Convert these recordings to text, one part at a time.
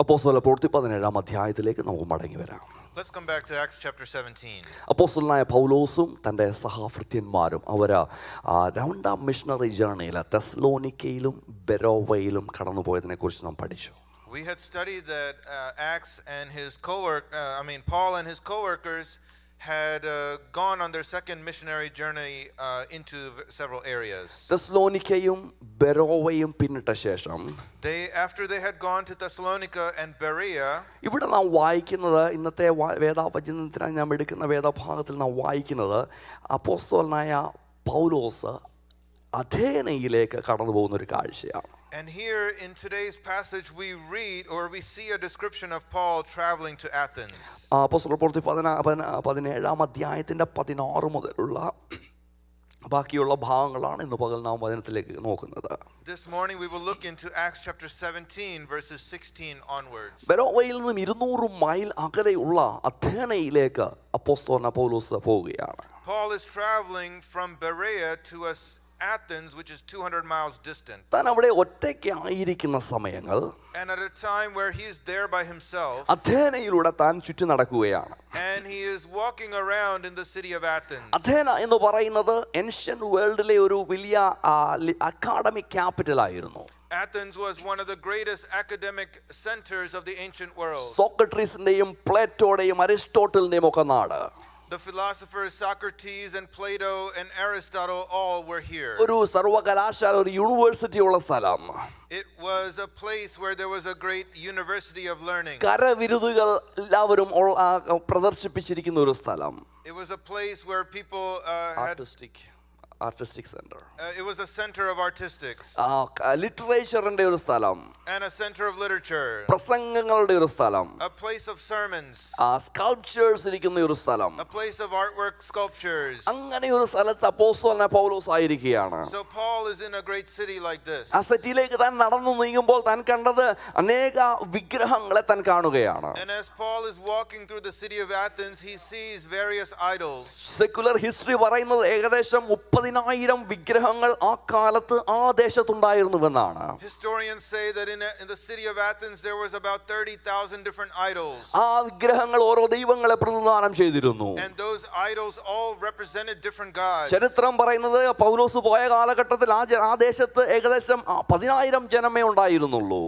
അപ്പോസ്തല പ്രവൃത്തി 17-ാം അധ്യായത്തിലേക്ക് നമുക്ക് മടങ്ങി വരാം. Let's come back to Acts chapter 17. അപ്പോസ്തലനായ പൗലോസും തൻ്റെ സഹഭൃത്യന്മാരും അവർ രണ്ടാം മിഷണറി ജേർണിയിൽ തെസ്സലോനിക്കയിലും ബെരോവയിലും കടന്നുപോയതിനെ കുറിച്ച് നാം പഠിച്ചു. We had studied that Acts and Paul and his co-workers had gone on their second missionary journey into several areas. തെസ്സലോനിക്കയും ബെരോവയും പിന്നിട്ട ശേഷം after they had gone to Thessalonica and Berea, ഇവിടെ നാം വായിക്കുന്നത്, ഇന്നത്തെ വേദവചനത്തിനായി നാം എടുക്കുന്ന വേദഭാഗത്തിൽ നാം വായിക്കുന്നത്, അപ്പോസ്തലനായ പൗലോസ് അഥേനയിലേക്ക് കടന്നു പോകുന്ന ഒരു കാഴ്ചയാണ്. And here in today's passage we read or we see a description of Paul traveling to Athens. അപ്പോസ്തല പ്രവൃത്തി 17-ാം അധ്യായത്തിന്റെ 16 മുതലുള്ള ബാക്കിയുള്ള ഭാഗങ്ങളാണ് ഇന്ന് പകൽ നാം വചനത്തിലേക്ക് നോക്കുന്നത്. This morning we will look into Acts chapter 17 verses 16 onwards. ബെരോവയിൽ നിന്നും 200 മൈൽ അകലെയുള്ള അഥേനയിലേക്ക് അപ്പോസ്തലനായ പൗലോസ് പോവുകയാണ്. Paul is traveling from Berea to Athens, which is 200 miles distant. താൻ അവിടെ ഒറ്റയ്ക്കായിരിക്കുന്ന സമയങ്ങൾ, and at a time where he is there by himself, അഥേനയിലൂടെ താൻ ചുറ്റി നടക്കുകയാണ്. and he is walking around in the city of Athens. Athena എന്ന് പറയുന്നത് ancient വേൾഡിലെ ഒരു വലിയ അക്കാഡമിക് ക്യാപിറ്റൽ ആയിരുന്നു. Athens was one of the greatest academic centers of the ancient world. സോക്രട്ടീസിന്റെയും പ്ലേറ്റോയുടെയും അരിസ്റ്റോട്ടലിന്റെയും ഒക്കെ നാട്. The philosophers Socrates and Plato and Aristotle all were here. ഒരു സർവകലാശാല, ഒരു യൂണിവേഴ്സിറ്റി ഉള്ള സ്ഥലം. It was a place where there was a great university of learning. കരവിരുതുകൾ എല്ലാവരും പ്രദർശിപ്പിച്ചിരിക്കുന്ന ഒരു സ്ഥലം. It was a place where people had artistic center. It was a center of artistics. ലിറ്ററേച്ചറിന്റെ ഒരു സ്ഥലം. And a center of literature. പ്രസംഗങ്ങളുടെ ഒരു സ്ഥലം. A place of sermons. Sculptures ഇരിക്കുന്ന ഒരു സ്ഥലം. A place of artwork sculptures. അങ്ങനെ ഒരു സ്ഥലത്ത് അപ്പോസ്തലനായ പൗലോസ് ആയിരിക്കുകയാണ്. So Paul is in a great city like this. ആ സിറ്റിയിലേക്ക് താൻ നടന്നു നീങ്ങുമ്പോൾ താൻ കണ്ടത് അനേക വിഗ്രഹങ്ങളെ താൻ കാണുകയാണ്. And as Paul is walking through the city of Athens, he sees various idols. Secular history പറയുന്നത് ഏകദേശം 30,000 വിഗ്രഹങ്ങൾ ആ കാലത്ത് ആ ദേശത്തുണ്ടായിരുന്നുവെന്നാണ്. Historians say that in the city of Athens there was about 30,000 different idols. ആ വിഗ്രഹങ്ങൾ ഓരോ ദൈവങ്ങളെ പ്രതിനിധാനം ചെയ്തിരുന്നു. And those idols all represented different gods. ചരിത്രം പറയുന്നത് പൗലോസ് പോയ കാലഘട്ടത്തിൽ ആ ദേശത്ത് ഏകദേശം 10,000 ജനമേ ഉണ്ടായിരുന്നുള്ളൂ.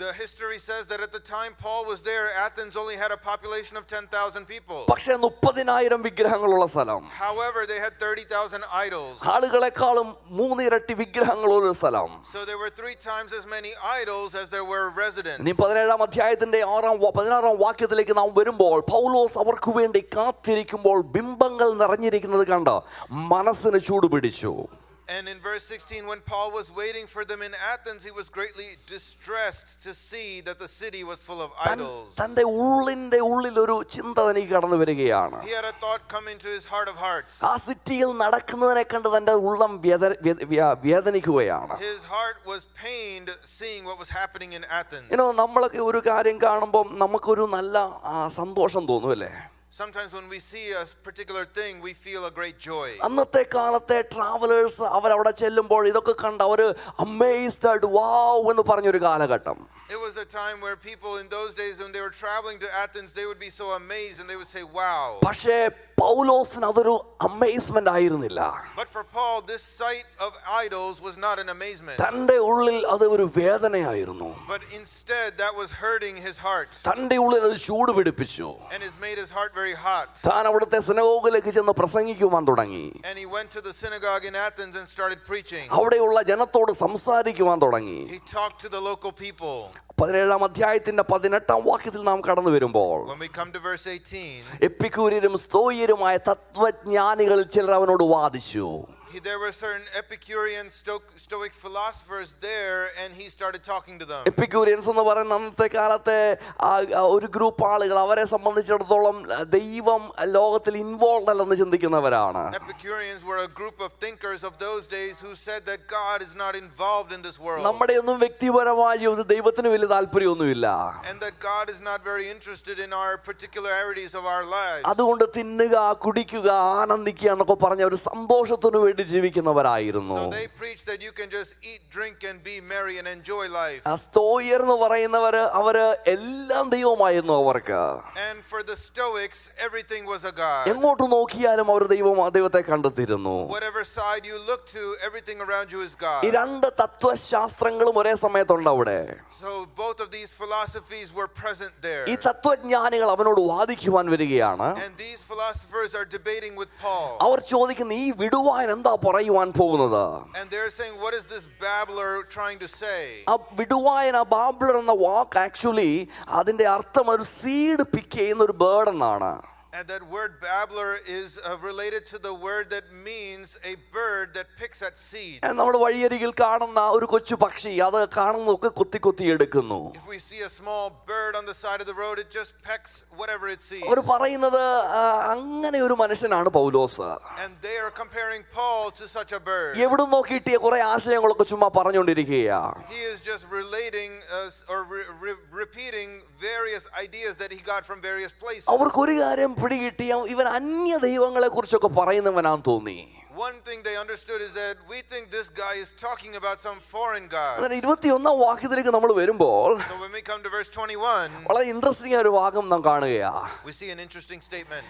The history says that at the time Paul was there, Athens only had a population of 10,000 people. പക്ഷേ 30,000 വിഗ്രഹങ്ങളുള്ള സ്ഥലം. However, they had 30,000 idols. ആളുകളെക്കാളും 3 ഇരട്ടി വിഗ്രഹങ്ങളുള്ള സ്ഥലം. So there were 3 times as many idols as there were residents. ഇനി 17-ാം അധ്യായത്തിന്റെ 16-ാം വാക്യത്തിലേക്ക് നാം വരുമ്പോൾ പൗലോസ് അവർക്ക് വേണ്ടി കാത്തിരിക്കുമ്പോൾ ബിംബങ്ങൾ നിറഞ്ഞിരിക്കുന്നത് കണ്ട് മനസ്സിന് ചൂടുപിടിച്ചു. And in verse 16, when Paul was waiting for them in Athens, he was greatly distressed to see that the city was full of idols. തന്റെ ഉള്ളിൽ ഒരു ചിന്ത തനിക്ക് കടന്നു വരികയാണ്. He had a thought come into his heart of hearts. ആ സിറ്റിയിൽ നടക്കുന്നതിനെ കണ്ട് തന്റെ ഉള്ളം വേദനിക്കുകയാണ്. His heart was pained seeing what was happening in Athens. നമ്മളൊക്കെ ഒരു കാര്യം കാണുമ്പോൾ നമുക്കൊരു നല്ല സന്തോഷം തോന്നും അല്ലേ? Sometimes when we see a particular thing, we feel a great joy. അന്നത്തെ കാലത്തെ ട്രാവലേഴ്സ് അവരവിടെ ചെല്ലുമ്പോൾ ഇതൊക്കെ കണ്ട് അവർ അമേസ്ഡ് ആയിട്ട് വാവ് എന്ന് പറഞ്ഞൊരു കാലഘട്ടം. It was a time where people in those days when they were traveling to Athens, they would be so amazed and they would say, wow. പക്ഷേ പൗലോസിന് അതൊരു അമേസ്മെന്റ് ആയിരുന്നില്ല. But for Paul, this sight of idols was not an amazement. തന്റെ ഉള്ളിൽ അത് ഒരു വേദനയായിരുന്നു. But instead that was hurting his heart. തന്റെ ഉള്ളിൽ അത് ചൂട് പിടിപ്പിച്ചു. And it made his heart very hot. താൻ അവിടുത്തെ സിനഗോഗിലേക്ക് ചെന്ന് പ്രസംഗിക്കുവാൻ തുടങ്ങി. And he went to the synagogue in Athens and started preaching. അവിടെയുള്ള ജനത്തോട് സംസാരിക്കുവാൻ തുടങ്ങി. He talked to the local people. 17-ാം അധ്യായത്തിന്റെ 18-ാം വാക്യത്തിൽ നാം കടന്നു വരുമ്പോൾ When we come to verse 18, എപ്പിക്കൂര്യരും സ്തോയരുമായ തത്വജ്ഞാനികളിൽ ചിലർ അവനോട് വാദിച്ചു. there were certain Epicurean Stoic philosophers there, and he started talking to them. Epicureans എന്ന് പറയുന്ന അന്നത്തെ കാലത്തെ ഒരു ഗ്രൂപ്പ് ആളുകൾ, അവരെ സംബന്ധിച്ചിടത്തോളം ദൈവം ലോകത്തിൽ ഇൻവോൾവ് അല്ലെന്ന് ചിന്തിക്കുന്നവരാണ്. Epicureans were a group of thinkers of those days who said that God is not involved in this world. നമ്മുടെ ഒന്നും വ്യക്തിപരമായ ജീവിതത്തിൽ ദൈവത്തിന് വലിയ താല്പര്യമൊന്നുമില്ല. And that God is not very interested in our particularities of our lives. അതുകൊണ്ട് തിന്നുക, കുടിക്കുക, ആനന്ദിക്കുക എന്നൊക്കെ പറഞ്ഞ ഒരു സന്തോഷത്തിന് വേണ്ടി വേണ്ടി ജീവിക്കുന്നവരായിരുന്നു. So they preached that you can just eat, drink and be merry and enjoy life. സ്തോയർ എന്ന് പറയുന്നവര് അവര് എല്ലാം ദൈവമായിരുന്നു അവർക്ക്. And for the Stoics everything was a god. എങ്ങോട്ട് നോക്കിയാലും അവർ ദൈവത്തെ കണ്ടെത്തിയിരുന്നു. Whatever side you look to, everything around you is God. ഈ രണ്ട് തത്വശാസ്ത്രങ്ങളും ഒരേ സമയത്തുണ്ട് അവിടെ. So both of these philosophies were present there. ഈ തത്വജ്ഞാനികൾ അവനോട് വാദിക്കുവാൻ വരികയാണ്. And these philosophers are debating with Paul. അവർ ചോദിക്കുന്നു ഈ വിടുവാൻ എന്താ പറയുവാൻ പോകുന്നത്? And they're saying, what is this babbler trying to say? ആ വിടുവായൻ, ആ ബാബ്ലർ എന്ന വാക്ക് ആക്ച്വലി അതിന്റെ അർത്ഥം ഒരു സീഡ് പിക്ക് ചെയ്യുന്ന ഒരു ബേർഡ് എന്നാണ്. And that word babbler is related to the word that means a bird that picks at seeds. നമ്മൾ വഴിയരികിൽ കാണുന്ന ഒരു കൊച്ചു പക്ഷി അത് കാണുന്നതൊക്കെ കൊത്തി കൊത്തി എടുക്കുന്നു. If we see a small bird on the side of the road, it just pecks whatever it sees. അവർ പറയുന്നത് അങ്ങനെ ഒരു മനുഷ്യനാണ് പൗലോസ്. And they are comparing Paul to such a bird. എവിടുന്നോ കിട്ടിയ കുറെ ആശയങ്ങളൊക്കെ ചുമ്മാ പറഞ്ഞുകൊണ്ടിരിക്കുകയാ. He is just relating or repeating various ideas that he got from various places. അവർക്ക് ഒരു കാര്യം പിടികിട്ടിയ ഇവൻ അന്യ ദൈവങ്ങളെ കുറിച്ചൊക്കെ പറയുന്നവനാന്ന് തോന്നി. One thing they understood is that we think this guy is talking about some foreign god. 21 വാക്യത്തിലേക്ക് നമ്മൾ വരുമ്പോൾ So when we come to verse 21, വളരെ ഇൻട്രസ്റ്റിംഗ് ആയ ഒരു ഭാഗം നാം കാണുകയാ. we see an interesting statement.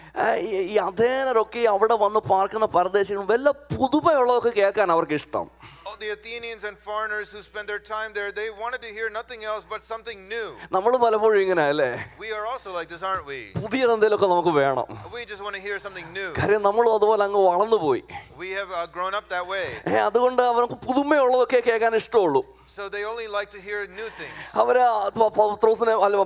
ഈ അഥേനരൊക്കെ അവിടെ വന്ന് പാർക്കുന്ന പരദേശികൾ വല്ല പുതുമയുള്ളതൊക്കെ കേൾക്കാൻ അവർക്ക് ഇഷ്ടം. The Athenians and foreigners who spend their time there, they wanted to hear nothing else but something new. നമ്മൾ പലപ്പോഴും ഇങ്ങനെ അല്ലേ? We are also like this, aren't we? പുതിയതെന്തെങ്കിലുമൊക്കെ നമുക്ക് വേണം. We just want to hear something new. കാര്യം നമ്മളും അതുപോലെ അങ്ങ് വളർന്നു പോയി. We have grown up that way. അതുകൊണ്ട് അവർക്ക് പുതുമയുള്ളതൊക്കെ കേൾക്കാൻ ഇഷ്ടമുള്ളൂ. So they only like to hear new things. അവര്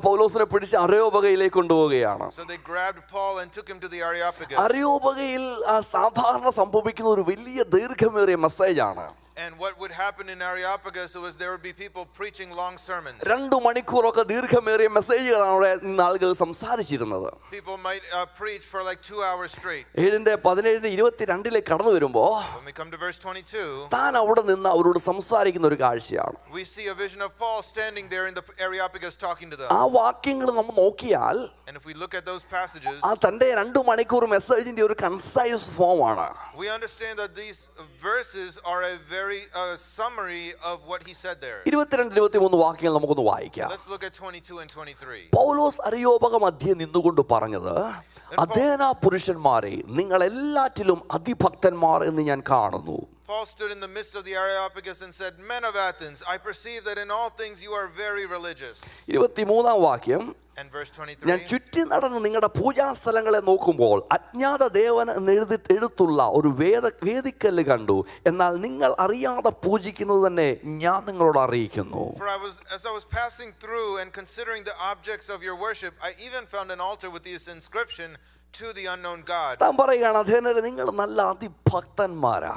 പൗലോസിനെ പിടിച്ച് അരയോപകയിലേക്ക് കൊണ്ടുപോവുകയാണ്. So they grabbed Paul and took him to the Areopagus. അരയോപകയിൽ സാധാരണ സംഭവിക്കുന്ന ഒരു വലിയ ദീർഘമേറിയ മെസ്സേജാണ്. And what would happen in Areopagus was there would be people preaching long sermons. 2 മണിക്കൂറൊക്കെ ദീർഘമേറിയ മെസ്സേജുകളാണ് അവിടെ ആളുകൾ സംസാരിച്ചിരുന്നത്. People might preach for like 2 hours straight. 7:17-22 കടന്നു വരുമ്പോ When we come to verse 22, താൻ അവിടെ നിന്ന് അവരോട് സംസാരിക്കുന്ന ഒരു കാഴ്ചയാണ്. we see a vision of Paul standing there in the Areopagus talking to them. ആ വാക്യങ്ങൾ നമ്മൾ നോക്കിയാൽ And if we look at those passages, ആ തന്റെ 2 മണിക്കൂർ മെസ്സേജിന്റെ ഒരു കൺസൈസ് ഫോം ആണ്. we understand that these verses are a very summary of what he said there. 22-23 വാക്യങ്ങൾ നമുക്കൊന്ന് വായിക്കാം. Let's look at 22 and 23. പൗലോസ് അരയോപക മധ്യേ നിന്നുകൊണ്ട് പറഞ്ഞത്, അഥേന പുരുഷന്മാരെ നിങ്ങൾ എല്ലാറ്റിലും അതിഭക്തന്മാർ എന്ന് ഞാൻ കാണുന്നു. Paul stood in the midst of the Areopagus and said, Men of Athens, I perceive that in all things you are very religious. 23 വാക്യം, And verse ഞാൻ 23. ചുറ്റി നടന്ന് നിങ്ങളുടെ പൂജാസ്ഥലങ്ങളെ നോക്കുമ്പോൾ അജ്ഞാത ദേവൻ എഴുത്തുള്ള ഒരു വേദിക്കല്ല് കണ്ടു. എന്നാൽ നിങ്ങൾ അറിയാതെ പൂജിക്കുന്നത് തന്നെ ഞാൻ നിങ്ങളോട് അറിയിക്കുന്നു. For as I was passing through and considering the objects of your worship, I even found an altar with this inscription, to the unknown God. താൻ പറയുകയാണ്, അഥേനരെ നിങ്ങൾ നല്ല അതിഭക്തന്മാരാ.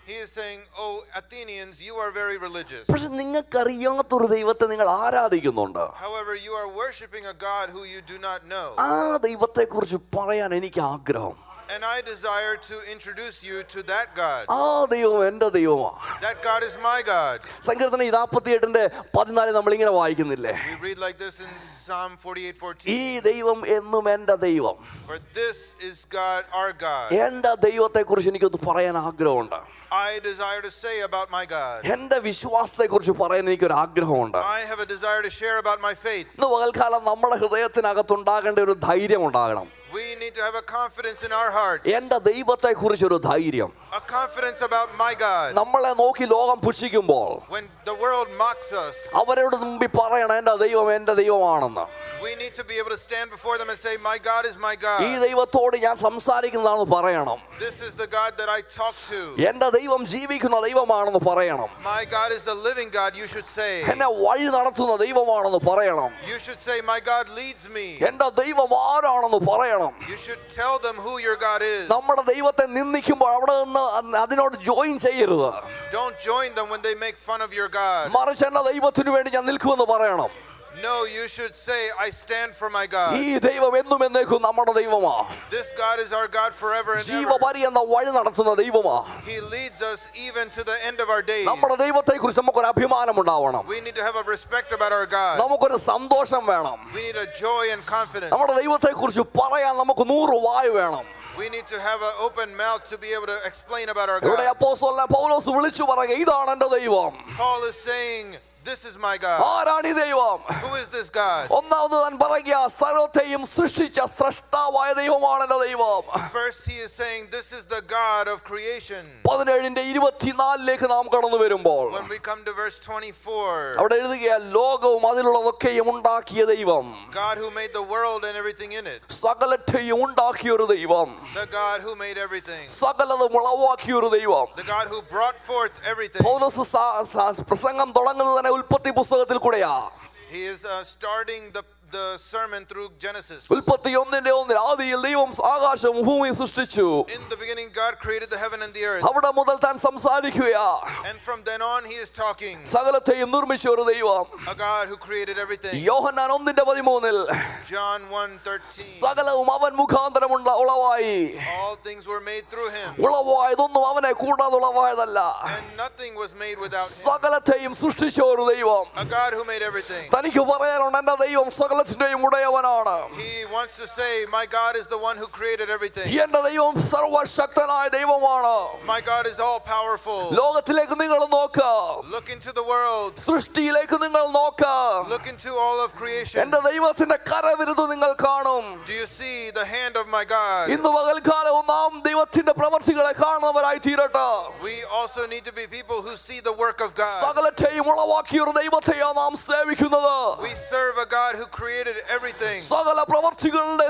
He is saying, oh Athenians, you are very religious. പക്ഷെ നിങ്ങൾക്കറിയാത്തൊരു ദൈവത്തെ നിങ്ങൾ ആരാധിക്കുന്നുണ്ട്. However, you are worshiping a God who you do not know. ആ ദൈവത്തെ കുറിച്ച് പറയാൻ എനിക്ക് ആഗ്രഹം. And I desire to introduce you to that God. ആ ദൈവം എൻ്റെ ദൈവമാണ്. That God is my God. സങ്കീർത്തനം 48:14 നമ്മൾ ഇങ്ങനെ വായിക്കുന്നില്ലേ? We read like this in Psalm 48:14. ഈ ദൈവം എന്നും എൻ്റെ ദൈവം. For this is God, our God. എൻ്റെ ദൈവത്തെ കുറിച്ച് എനിക്കൊന്ന് പറയാൻ ആഗ്രഹമുണ്ട്. I desire to say about my God. എൻ്റെ വിശ്വാസത്തെ കുറിച്ച് പറയാൻ എനിക്കൊരു ആഗ്രഹമുണ്ട്. I have a desire to share about my faith. ഇന്ന് പകൽക്കാലം നമ്മുടെ ഹൃദയത്തിനകത്തുണ്ടാകേണ്ട ഒരു ധൈര്യം ഉണ്ടാകണം. We need to have a confidence in our hearts. എൻ്റെ ദൈവത്തെ കുറിച്ചൊരു ധൈര്യം. A confidence about my God. നമ്മളെ നോക്കി ലോകം പുച്ഛിക്കുമ്പോൾ When the world mocks us, അവരോട് മുമ്പിൽ പറയണം എൻ്റെ ദൈവം എൻ്റെ ദൈവമാണെന്ന്. we need to be able to stand before them and say, my God is my God. ഈ ദൈവത്തോട് ഞാൻ സംസാരിക്കുന്നതാണെന്ന് പറയണം. This is the God that I talk to. എൻ്റെ ദൈവം ജീവിക്കുന്ന ദൈവമാണെന്ന് പറയണം. My God is the living God, you should say. എന്നെ വഴി നടത്തുന്ന ദൈവമാണെന്ന് പറയണം. You should say, my God leads me. എൻ്റെ ദൈവം ആരാണെന്ന് പറയണം. You should tell them who your God is. നമ്മുടെ ദൈവത്തെ നിന്ദിക്കുമ്പോൾ അവിടെ നിന്ന് അതിനോട് ജോയിൻ ചെയ്യരുത്. Don't join them when they make fun of your God. മറിച്ച് എൻ്റെ ദൈവത്തിന് വേണ്ടി ഞാൻ നിൽക്കുമെന്ന് പറയണം. No, you should say, I stand for my God. ഈ ദൈവം എന്നും എന്നേക്കും നമ്മുടെ ദൈവമാണ്. This God is our God forever and ever. ജീവപര്യന്തം വഴി നടത്തുന്ന ദൈവമാണ്. He leads us even to the end of our days. നമ്മുടെ ദൈവത്തെ കുറിച്ച് നമുക്കൊരു അഭിമാനം ഉണ്ടാവണം. We need to have a respect about our God. നമുക്കൊരു സന്തോഷം വേണം. We need a joy and confidence. നമ്മുടെ ദൈവത്തെ കുറിച്ച് പറയാൻ നമുക്ക് 100 വായ് വേണം. We need to have an open mouth to be able to explain about our ഇവിടെ God. അപ്പോസ്തലനായ പൗലോസ് വിളിച്ചു പറയുക, ഇതാണ് എൻ്റെ ദൈവം. Paul is saying, this is my God. ആരാണ് ഈ ദൈവം? Who is this God? ഒന്നാമത് താൻ പറയുക, സർവ്വത്തെയും സൃഷ്ടിച്ച സ്രഷ്ടാവായ ദൈവമാണ് എൻ്റെ ദൈവം. First he is saying, this is the God of creation. 17:24 നാം കടന്നു വരുമ്പോൾ When we come to verse 24, അവിടെ എഴുതുക, ലോകവും അതിലുള്ളതൊക്കെയും ഉണ്ടാക്കിയ ദൈവം, God who made the world and everything in it. സകലത്തെയും ഉണ്ടാക്കിയ ഒരു ദൈവം, The God who made everything. സകലതും ഉളവാക്കിയ ഒരു ദൈവം. The God who brought forth everything. പൗലോസ് പ്രസംഗം തുടങ്ങുന്നത് തന്നെ ഉൽപ്പത്തി പുസ്തകത്തിൽ കൂടെയാ. He is starting the sermon through Genesis. ഉൽപ്പത്തി 1:1 ആദിയിൽ ദൈവം ആകാശവും ഭൂമിയും സൃഷ്ടിച്ചു. In the beginning God created the heaven and the earth. അവിടെ മുതൽ താൻ സംസാരിക്കുകയാ. And from then on he is talking. സകലത്തെയും നിർമ്മിച്ച ഒരു ദൈവം. A God who created everything. Yohannan 1:13 John 1:13. സകലവും അവൻ മുഖാന്തരം ഉളവായി. All things were made through him. ഉളവായതൊന്നും അവനെ കൂടാതെ ഉളവായതല്ല. And nothing was made without him. സകലത്തെയും സൃഷ്ടിച്ച ഒരു ദൈവം. A God who made everything. തനിക്ക് പറയാനുണ്ട്, എൻ്റെ ദൈവം സകലത്തിന്റെയും ഉടയവനാണ്. He wants to say, my God is the one who created everything. എൻ്റെ ദൈവം സർവശക്തനായ ദൈവമാണ്. My God is all powerful. ലോകത്തിലേക്ക് നിങ്ങൾ നോക്ക്. Look into the world. സൃഷ്ടിയിലേക്ക് നിങ്ങൾ നോക്ക്. Look into all of creation. എൻ്റെ ദൈവത്തിന്റെ കരവിരുത് നിങ്ങൾ കാണും. Do you see the hand of my God? ഇന്ന് പകൽക്കാലം നാം ദൈവത്തിന്റെ പ്രവർത്തികളെ കാണുന്നവരായി തീരട്ടെ. We also need to be people who see the work of God. സകലത്തെയും ഉളവാക്കിയ ഒരു ദൈവത്തെയാണ് നാം സേവിക്കുന്നത്. We serve a God who created everything. സകല പ്രവർത്തികളുടെ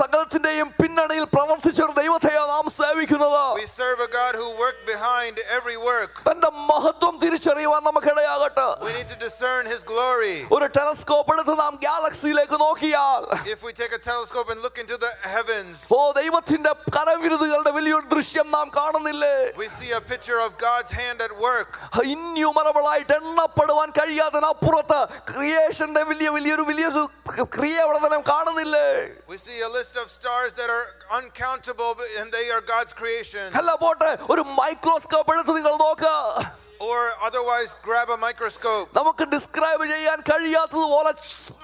സകലത്തിന്റെയും പിന്നണിയിൽ പ്രവർത്തിച്ച ഒരു ദൈവത്തെയാണ് നാം സേവിക്കുന്നത്. We serve a God who worked behind every work. തന്റെ മഹത്വം തിരിച്ചറിയുവാൻ നമുക്കിടയാകട്ടെ. We need to discern his glory. ഒരു ടെലസ്കോപ്പ് എടുത്ത് നാം ഗാലക്സിയിലേക്ക് നോക്കിയാൽ, If we take a telescope and look into the heavens, ദൈവത്തിന്റെ കരവിരുതുകളുടെ വലിയൊരു ദൃശ്യം നാം കാണുന്നില്ലേ? we see a picture of God's hand at work. Innumerable ആയിട്ട് എണ്ണപ്പെടുവാൻ കഴിയാത്തതിനപ്പുറത്ത് ക്രിയേഷന്റെ വലിയൊരു ക്രിയ അവിടെ തന്നെ കാണുന്നില്ലേ? We see a list of stars that are uncountable and they are God's creation. അല്ല പോട്ടെ, ഒരു മൈക്രോസ്കോപ്പ് എടുത്ത് നിങ്ങൾ നോക്ക്. Or otherwise grab a microscope. നമുക്ക് ഡിസ്ക്രൈബ് ചെയ്യാൻ കഴിയാത്തതുപോലെ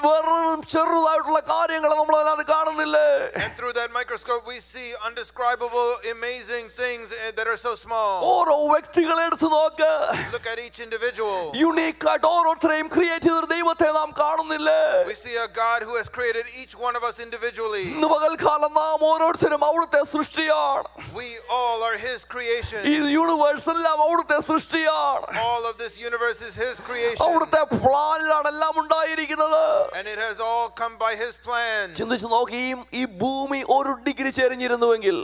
വെറും ചെറുതായിട്ടുള്ള കാര്യങ്ങൾ നമ്മൾ അതിനകത്ത് കാണുന്നില്ലേ? And through that microscope we see undescribable amazing things that are so small. ഓരോ വ്യക്തികളെ എടുത്ത് നോക്ക്. Look at each individual. Unique ആയിട്ട് ഓരോരുത്തരെയും ക്രിയേറ്റ് ചെയ്ത ഒരു ദൈവത്തെ നാം കാണുന്നില്ലേ? We see a God who has created each one of us individually. ഇന്ന് പകൽക്കാലം നാം ഓരോരുത്തരും അവിടുത്തെ സൃഷ്ടിയാണ്. We all are his creation. ഈ യൂണിവേഴ്സ് എല്ലാം അവിടുത്തെ സൃഷ്ടിയാണ്. All of this universe is his creation. അവിടുത്തെ പ്ലാനിലാണ് എല്ലാം ഉണ്ടായിരിക്കുന്നത്. And it has all come by his plan. ചിന്തിച്ചു നോക്കി, ഈ ഭൂമി 1 degree ചെരിഞ്ഞിരുന്നുവെങ്കിൽ,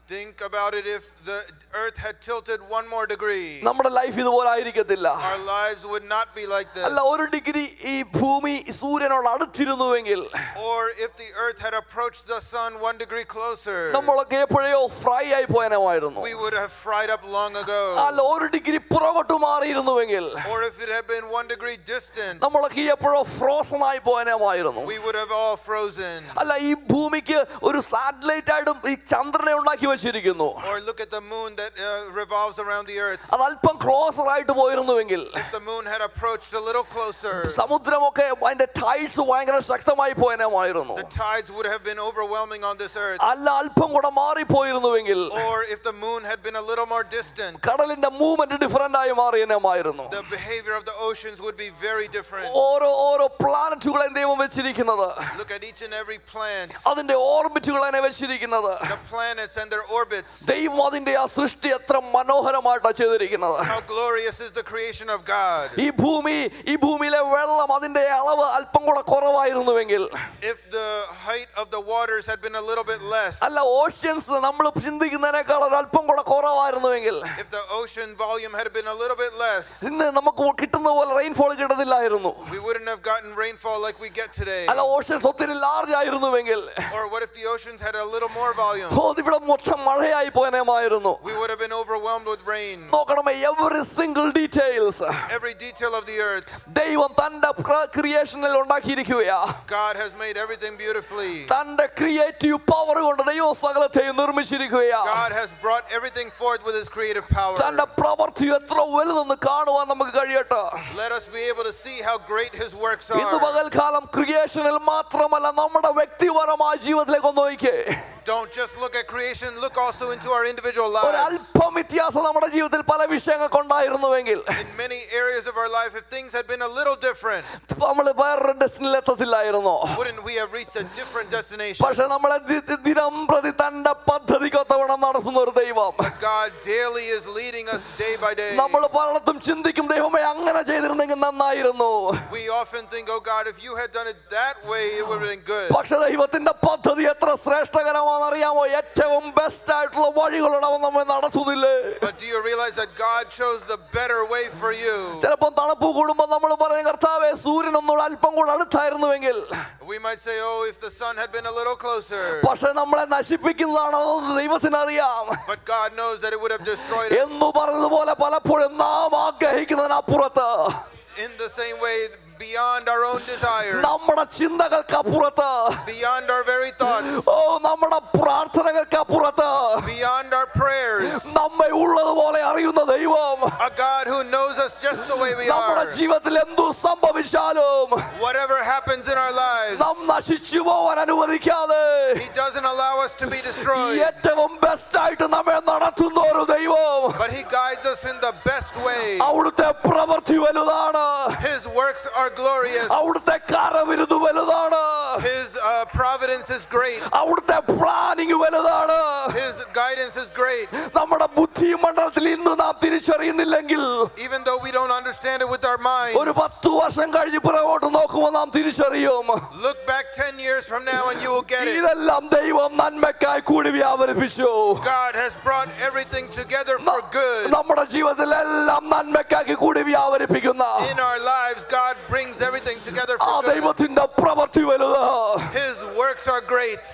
Think about it, if the earth had tilted 1 more degree, നമ്മുടെ ലൈഫ് ഇതുപോലെ ആയിരിക്കത്തില്ല. our lives would not be like this. അല്ല, 1 ഡിഗ്രി ഈ ഭൂമി സൂര്യനോട് അടുത്തിരുന്നുവെങ്കിൽ, Or if the earth had approached the sun 1 degree closer, നമ്മളൊക്കെ എപ്പോഴോ ഫ്രൈ ആയി പോയനമായിരുന്നു. we would have fried up long ago. അല്ല, 1 ഡിഗ്രി പുറകോട്ട് മാറിയിരുന്നുവെങ്കിൽ, Or if it had been 1 degree distant, നമ്മളൊക്കെ എപ്പോഴോ ഫ്രോസൺ ആയി പോയനമായിരുന്നു. we would have all frozen. അല്ല, ഈ ഭൂമിക്ക് ഒരു സാറ്റലൈറ്റ് ആയിട്ടും ഈ ചന്ദ്രനെ ഉണ്ടാക്കി വെച്ചിരിക്കുന്നു. Or look at the moon that revolves around the earth. അത് അല്പം ക്ലോസർ ആയിട്ട് പോയിരുന്നുവെങ്കിൽ, If the moon had approached a little closer, സമുദ്രമൊക്കെ അതിന്റെ ടൈഡ്സ് ഭയങ്കര ശക്തമായി പോയനമായിരുന്നു. the tides would have been overwhelming on this earth. അല്ല, അല്പം കൂടെ മാറിപ്പോയിരുന്നുവെങ്കിൽ, Or if the moon had been a little more distant, കടലിന്റെ മൂവ്മെന്റ് ഡിഫറന്റ് ആയി മാറിയനമായിരുന്നു. the behavior of the oceans would be very different. ഓരോ പ്ലാനറ്റുകളെ ദൈവം വെച്ചിരിക്കുന്നത്, Look at each and every planet, അതിന്റെ ഓർബിറ്റുകളെ വെച്ചിരിക്കുന്നത്, the planets and their orbits. ദൈവം അതിന്റെ ആ സൃഷ്ടി എത്ര മനോഹരമായിട്ടാണ് ചെയ്തിരിക്കുന്നത്. How glorious is the creation of God. ഈ ഭൂമിയിലെ വെള്ളം അതിന്റെ അളവ് അല്പം കൂടെ കുറവായിരുന്നുവെങ്കിൽ, If the height of the waters had been a little bit less, അല്ല, ഓഷ്യൻസ് നമ്മൾ ചിന്തിക്കുന്നതിനേക്കാൾ അല്പം കൂടെ കുറവായിരുന്നുവെങ്കിൽ, if the ocean volume had been a little bit less, ഇന്ന് നമുക്ക് കിട്ടുന്ന പോലെ rainfall കിട്ടത്തില്ലായിരുന്നു. we wouldn't have gotten rainfall like we get today. അല്ല, oceans ഒത്തിരി large ആയിരുന്നുവെങ്കിൽ, Or what if the oceans had a little more volume? ഇവിടെ മൊത്തം മഴയായി പോയനമായിരുന്നു. We would have been overwhelmed with rain. നോക്കണമേ, every single details Every detail of the earth, ദൈവം തന്റെ ക്രിയേഷനിൽ ഉണ്ടാക്കിയിരിക്കുകയാ. God has made everything beautifully. തന്റെ ക്രിയേറ്റീവ് പവർ കൊണ്ട് ദൈവം സകലത്തെയും നിർമ്മിച്ചിരിക്കുകയാ. God has brought everything forth with his creative power. തന്റെ പ്രവൃത്തി എത്ര വലുതെന്ന് കാണുവാൻ നമുക്ക് കഴിയട്ടെ. Let us be able to see how great his works ഇന്ന് are. പകൽക്കാലം ക്രിയേഷനിൽ മാത്രമല്ല, നമ്മുടെ വ്യക്തിപരമായ ജീവിതത്തിലേക്ക് ഒന്ന് നോക്കിക്കേ. Don't just look at creation, look also into our individual lives. ഒരല്പം വ്യത്യാസം നമ്മുടെ ജീവിതത്തിൽ പല വിഷയങ്ങൾക്ക് ഉണ്ടായിരുന്നുവെങ്കിൽ, In many areas of our life, if things had been a little different, നമ്മൾ വേറൊരു ഡെസ്റ്റിനിൽ എത്തത്തില്ലായിരുന്നോ? wouldn't we have reached a different destination? പക്ഷെ നമ്മളെ ദിനം പ്രതി തന്റെ പദ്ധതിക്കൊത്തവണ്ണം നടത്തുന്ന ഒരു ദൈവം. But God daily is leading us day by day. നമ്മൾ പലയിടത്തും ചിന്തിക്കും, ദൈവമേ അങ്ങനെ ചെയ്തിരുന്നെങ്കിൽ നന്നായിരുന്നു. We often think, oh God, if you had done it that way, it would have been good. പക്ഷെ ദൈവത്തിന്റെ പദ്ധതി എത്ര ശ്രേഷ്ഠകരമാണെന്ന് അറിയാമോ? ഏറ്റവും ബെസ്റ്റ് ആയിട്ടുള്ള വഴികളോടെ അവൻ നമ്മെ നടത്തുന്നില്ലേ? But do you realize that God chose the better way for you? ചിലപ്പോൾ തണുപ്പ് കൂടുമ്പോൾ നമ്മൾ പറയും, കർത്താവേ സൂര്യൻ ഒന്നുകൂടെ അല്പം കൂടെ അടുത്തായിരുന്നുവെങ്കിൽ. We might say, oh, if the sun had been a little closer. പക്ഷെ നമ്മളെ നശിപ്പിക്കുന്നതാണോ ദൈവത്തിന് അറിയാം. But God knows that it would have destroyed us. എന്ന് പറഞ്ഞതുപോലെ പലപ്പോഴും നാം ആഗ്രഹിക്കുന്നതിനപ്പുറത്ത്, In the same way, beyond our own desires, നമ്മുടെ ചിന്തകൾക്കപ്പുറത്ത്, beyond our very thoughts, നമ്മുടെ പ്രാർത്ഥനകൾക്കപ്പുറത്ത്, beyond our prayers, നമ്മെ ഉള്ളതുപോലെ അറിയുന്ന ദൈവം, a God who knows us just the way we നമ്മുടെ are. ജീവിതത്തിൽ എന്തു സംഭവിച്ചാലും Whatever happens in our lives, നാം നശിച്ചു പോവാൻ അനുവദിക്കാതെ He doesn't allow us to be destroyed, ഏറ്റവും ബെസ്റ്റ് ആയിട്ട് നമ്മെ നടത്തുന്ന ഒരു ദൈവം. but He guides us in the best way. അവിടുത്തെ പ്രവൃത്തി വലുതാണ്, His works are glorious. അവിടുത്തെ കരവിരുത് വലുതാണ്, His providence is great. അവിടുത്തെ പ്ലാനിങ് വലുതാണ്. His guidance is great. നമ്മുടെ ബുദ്ധിമണ്ഡലത്തിൽ ഇന്ന് നാം തിരിച്ചറിയുന്നില്ലെങ്കിൽ, Even though we don't understand it with our mind, ഒരു 10 വർഷം കഴിഞ്ഞ് പുറകോട്ട് നോക്കുമ്പോൾ നാം തിരിച്ചറിയും, look back 10 years from now and you will get it. ഇതെല്ലാം ദൈവം നന്മയ്ക്കായി കൂടി വ്യാപരിപ്പിച്ചു. God has brought everything together for good. നമ്മുടെ ജീവിതത്തിലെല്ലാം നന്മയ്ക്കാക്കി കൂടി വ്യാപരിപ്പിക്കുന്ന In our lives, God brings everything together ആ for good. ദൈവത്തിന്റെ പ്രവൃത്തി വലുത്. His works are great.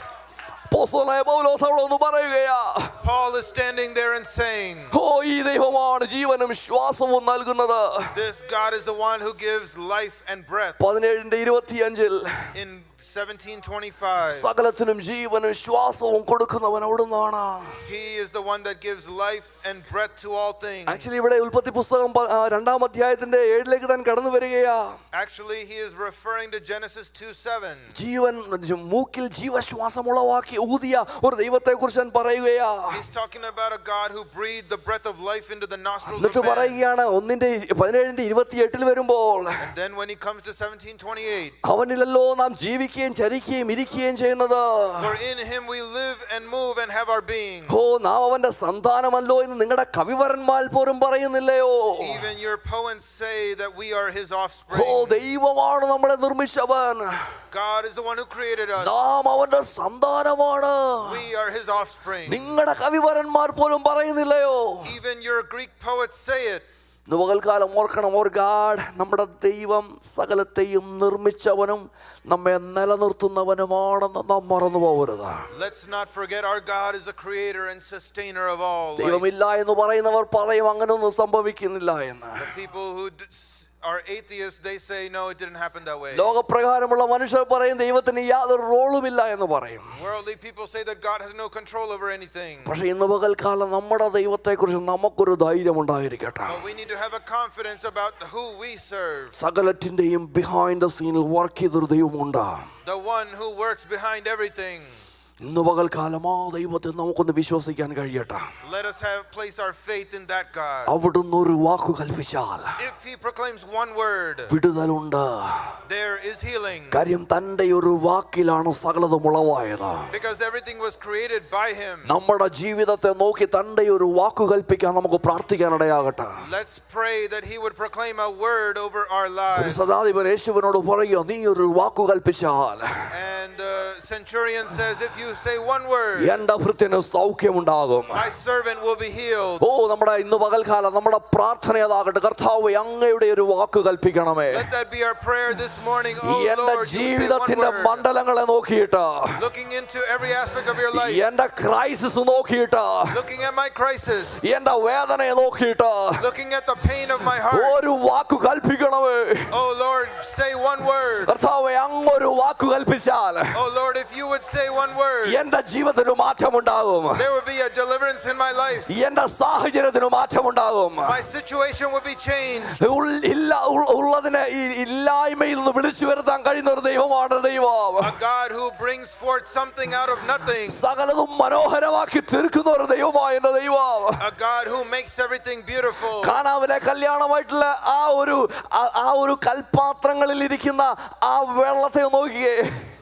അപ്പോസ്തലനായ പൗലോസ് അവിടെ ഒന്ന് പറയുകയാ, Paul is standing there and saying, ഈ ദൈവമാണ് ജീവനും ശ്വാസവും നൽകുന്നത്. this God is the one who gives life and breath. 17:25 In 17:25, സകലത്തിനും ജീവനും ശ്വാസവും കൊടുക്കുന്നവൻ അവിടുന്നാണ്. He is the one that gives life and breath to all things. Actually ഇവിടെ ഉൽപ്പത്തി പുസ്തകം 2-ാം അധ്യായത്തിന്റെ 7-ലേക്ക് താൻ കടന്നു വരികയാ. Actually, he is referring to Genesis 2:7. ജീവൻ മൂക്കിൽ ജീവശ്വാസം ഉളവാക്കി ഊതിയ ഒരു ദൈവത്തെ കുറിച്ച് പറയുകയാ. He's talking about a God who breathed the breath of life into the nostrils of എന്നിട്ട് man. പറയുകയാണ് 1:17-28 വരുമ്പോൾ, And then when he comes to 17:28, അവനിലല്ലോ നാം ജീവിക്കുകയും ചരിക്കുകയും ഇരിക്കുകയും ചെയ്യുന്നത്. for in him we live and move and have our being. നാം അവന്റെ സന്താനമല്ലോ എന്ന് നിങ്ങളുടെ കവിവരന്മാർ പോലും പറയുന്നില്ലയോ? Even your poets say that we are his offspring. ദൈവമാണ് നമ്മളെ നിർമ്മിച്ചവൻ. God is the one who created us. നാം അവന്റെ സന്താനമാണ്. We are his offspring. നിങ്ങളുടെ കവിവരന്മാർ പോലും പറയുന്നില്ലയോ? Even your Greek poets say it. പകൽക്കാലം ഓർക്കണം, ഓർ ഗാഡ്, നമ്മുടെ ദൈവം സകലത്തെയും നിർമ്മിച്ചവനും നമ്മെ നിലനിർത്തുന്നവനുമാണെന്ന് നാം മറന്നു പോകരുത്. Let's not forget our God is the creator and sustainer of all life. ദൈവമില്ല എന്ന് പറയുന്നവർ പറയും അങ്ങനെയൊന്നും സംഭവിക്കുന്നില്ല എന്ന്. The people who are atheists, they say no, it didn't happen that way. ലോകപ്രകാരമുള്ള മനുഷ്യർ പറയും ദൈവത്തിന് യാതൊരു റോളുമില്ല എന്ന് പറയും. Worldly people say that God has no control over anything. പക്ഷേ ഇന്ന് പകൽക്കാലം നമ്മുടെ ദൈവത്തെക്കുറിച്ച് നമുക്കൊരു ധൈര്യം ഉണ്ടായിരിക്കട്ടെ. But we need to have a confidence about who we serve. സകലത്തിന്റെയും ബിഹൈൻഡ് ദ സീനിൽ വർക്ക് ചെയ്തൊരു ദൈവമുണ്ട്. The one who works behind everything. ഇന്ന് പകൽക്കാലം ആ ദൈവത്തെ നമുക്കൊന്ന് വിശ്വസിക്കാൻ കഴിയട്ടെ. Let us place our faith in that God. അവിടുന്ന് ഒരു വാക്കു കൽപ്പിച്ചാൽ, If he proclaims one word, വിടുതലുണ്ട്. there is healing. കാര്യം തന്റെ ഒരു വാക്കിലാണ് സകലതും ഉളവായത്. Because everything was created by him. നമ്മുടെ ജീവിതത്തെ നോക്കി തന്റെ ഒരു വാക്കു കൽപ്പിക്കാൻ നമുക്ക് പ്രാർത്ഥിക്കാനിടയാകട്ടെ. Let's pray that he would proclaim a word over our lives. സദാധിപൻ യേശുവിനോട് പറയുക, നീ ഒരു വാക്കു കൽപ്പിച്ചാൽ, And the centurion says, if you say one word, എന്റെ ഭൃത്യന് സൗഖ്യമുണ്ടാകും. my servant will be healed. നമ്മുടെ ഇന്ന് പകൽക്കാലം നമ്മുടെ പ്രാർത്ഥന അതാകട്ടെ, കർത്താവേ അങ്ങയുടെ ഒരു വാക്ക് കൽപ്പിക്കണമേ. Let that be our prayer this morning. Oh എന്റെ Lord, you say one ജീവിതത്തിന്റെ word. മണ്ഡലങ്ങളെ നോക്കിയിട്ട്, Looking into every aspect of your life, എന്റെ ക്രൈസിസ് നോക്കിയിട്ട്, looking at my crisis, എന്റെ വേദനയെ നോക്കിയിട്ട്, looking at the pain of my heart. ഒരു വാക്ക് കൽപ്പിക്കണമേ. Oh Lord, say one word. കർത്താവേ അങ്ങൊരു വാക്ക് കൽപ്പിച്ചാൽ, Oh Lord, if you would say one word, എന്റെ ജീവിതത്തിന് മാറ്റമുണ്ടാകും. there would be a deliverance in my life. എന്റെ സാഹചര്യത്തിന് മാറ്റമുണ്ടാകും. My situation would be changed. ഉള്ളതിനെ ഇല്ലായ്മയിൽ നിന്ന് വിളിച്ചു വരുത്താൻ കഴിയുന്ന ഒരു ദൈവമാണ് ദൈവം. A God who brings forth something out of nothing. സകലതും മനോഹരമാക്കി തീർക്കുന്ന ഒരു ദൈവമായ എന്റെ ദൈവം. A God who makes everything beautiful. കാനാവിലെ കല്യാണമായിട്ടുള്ള ആ ഒരു കൽപാത്രങ്ങളിൽ ഇരിക്കുന്ന ആ വെള്ളത്തെ നോക്കിയേ.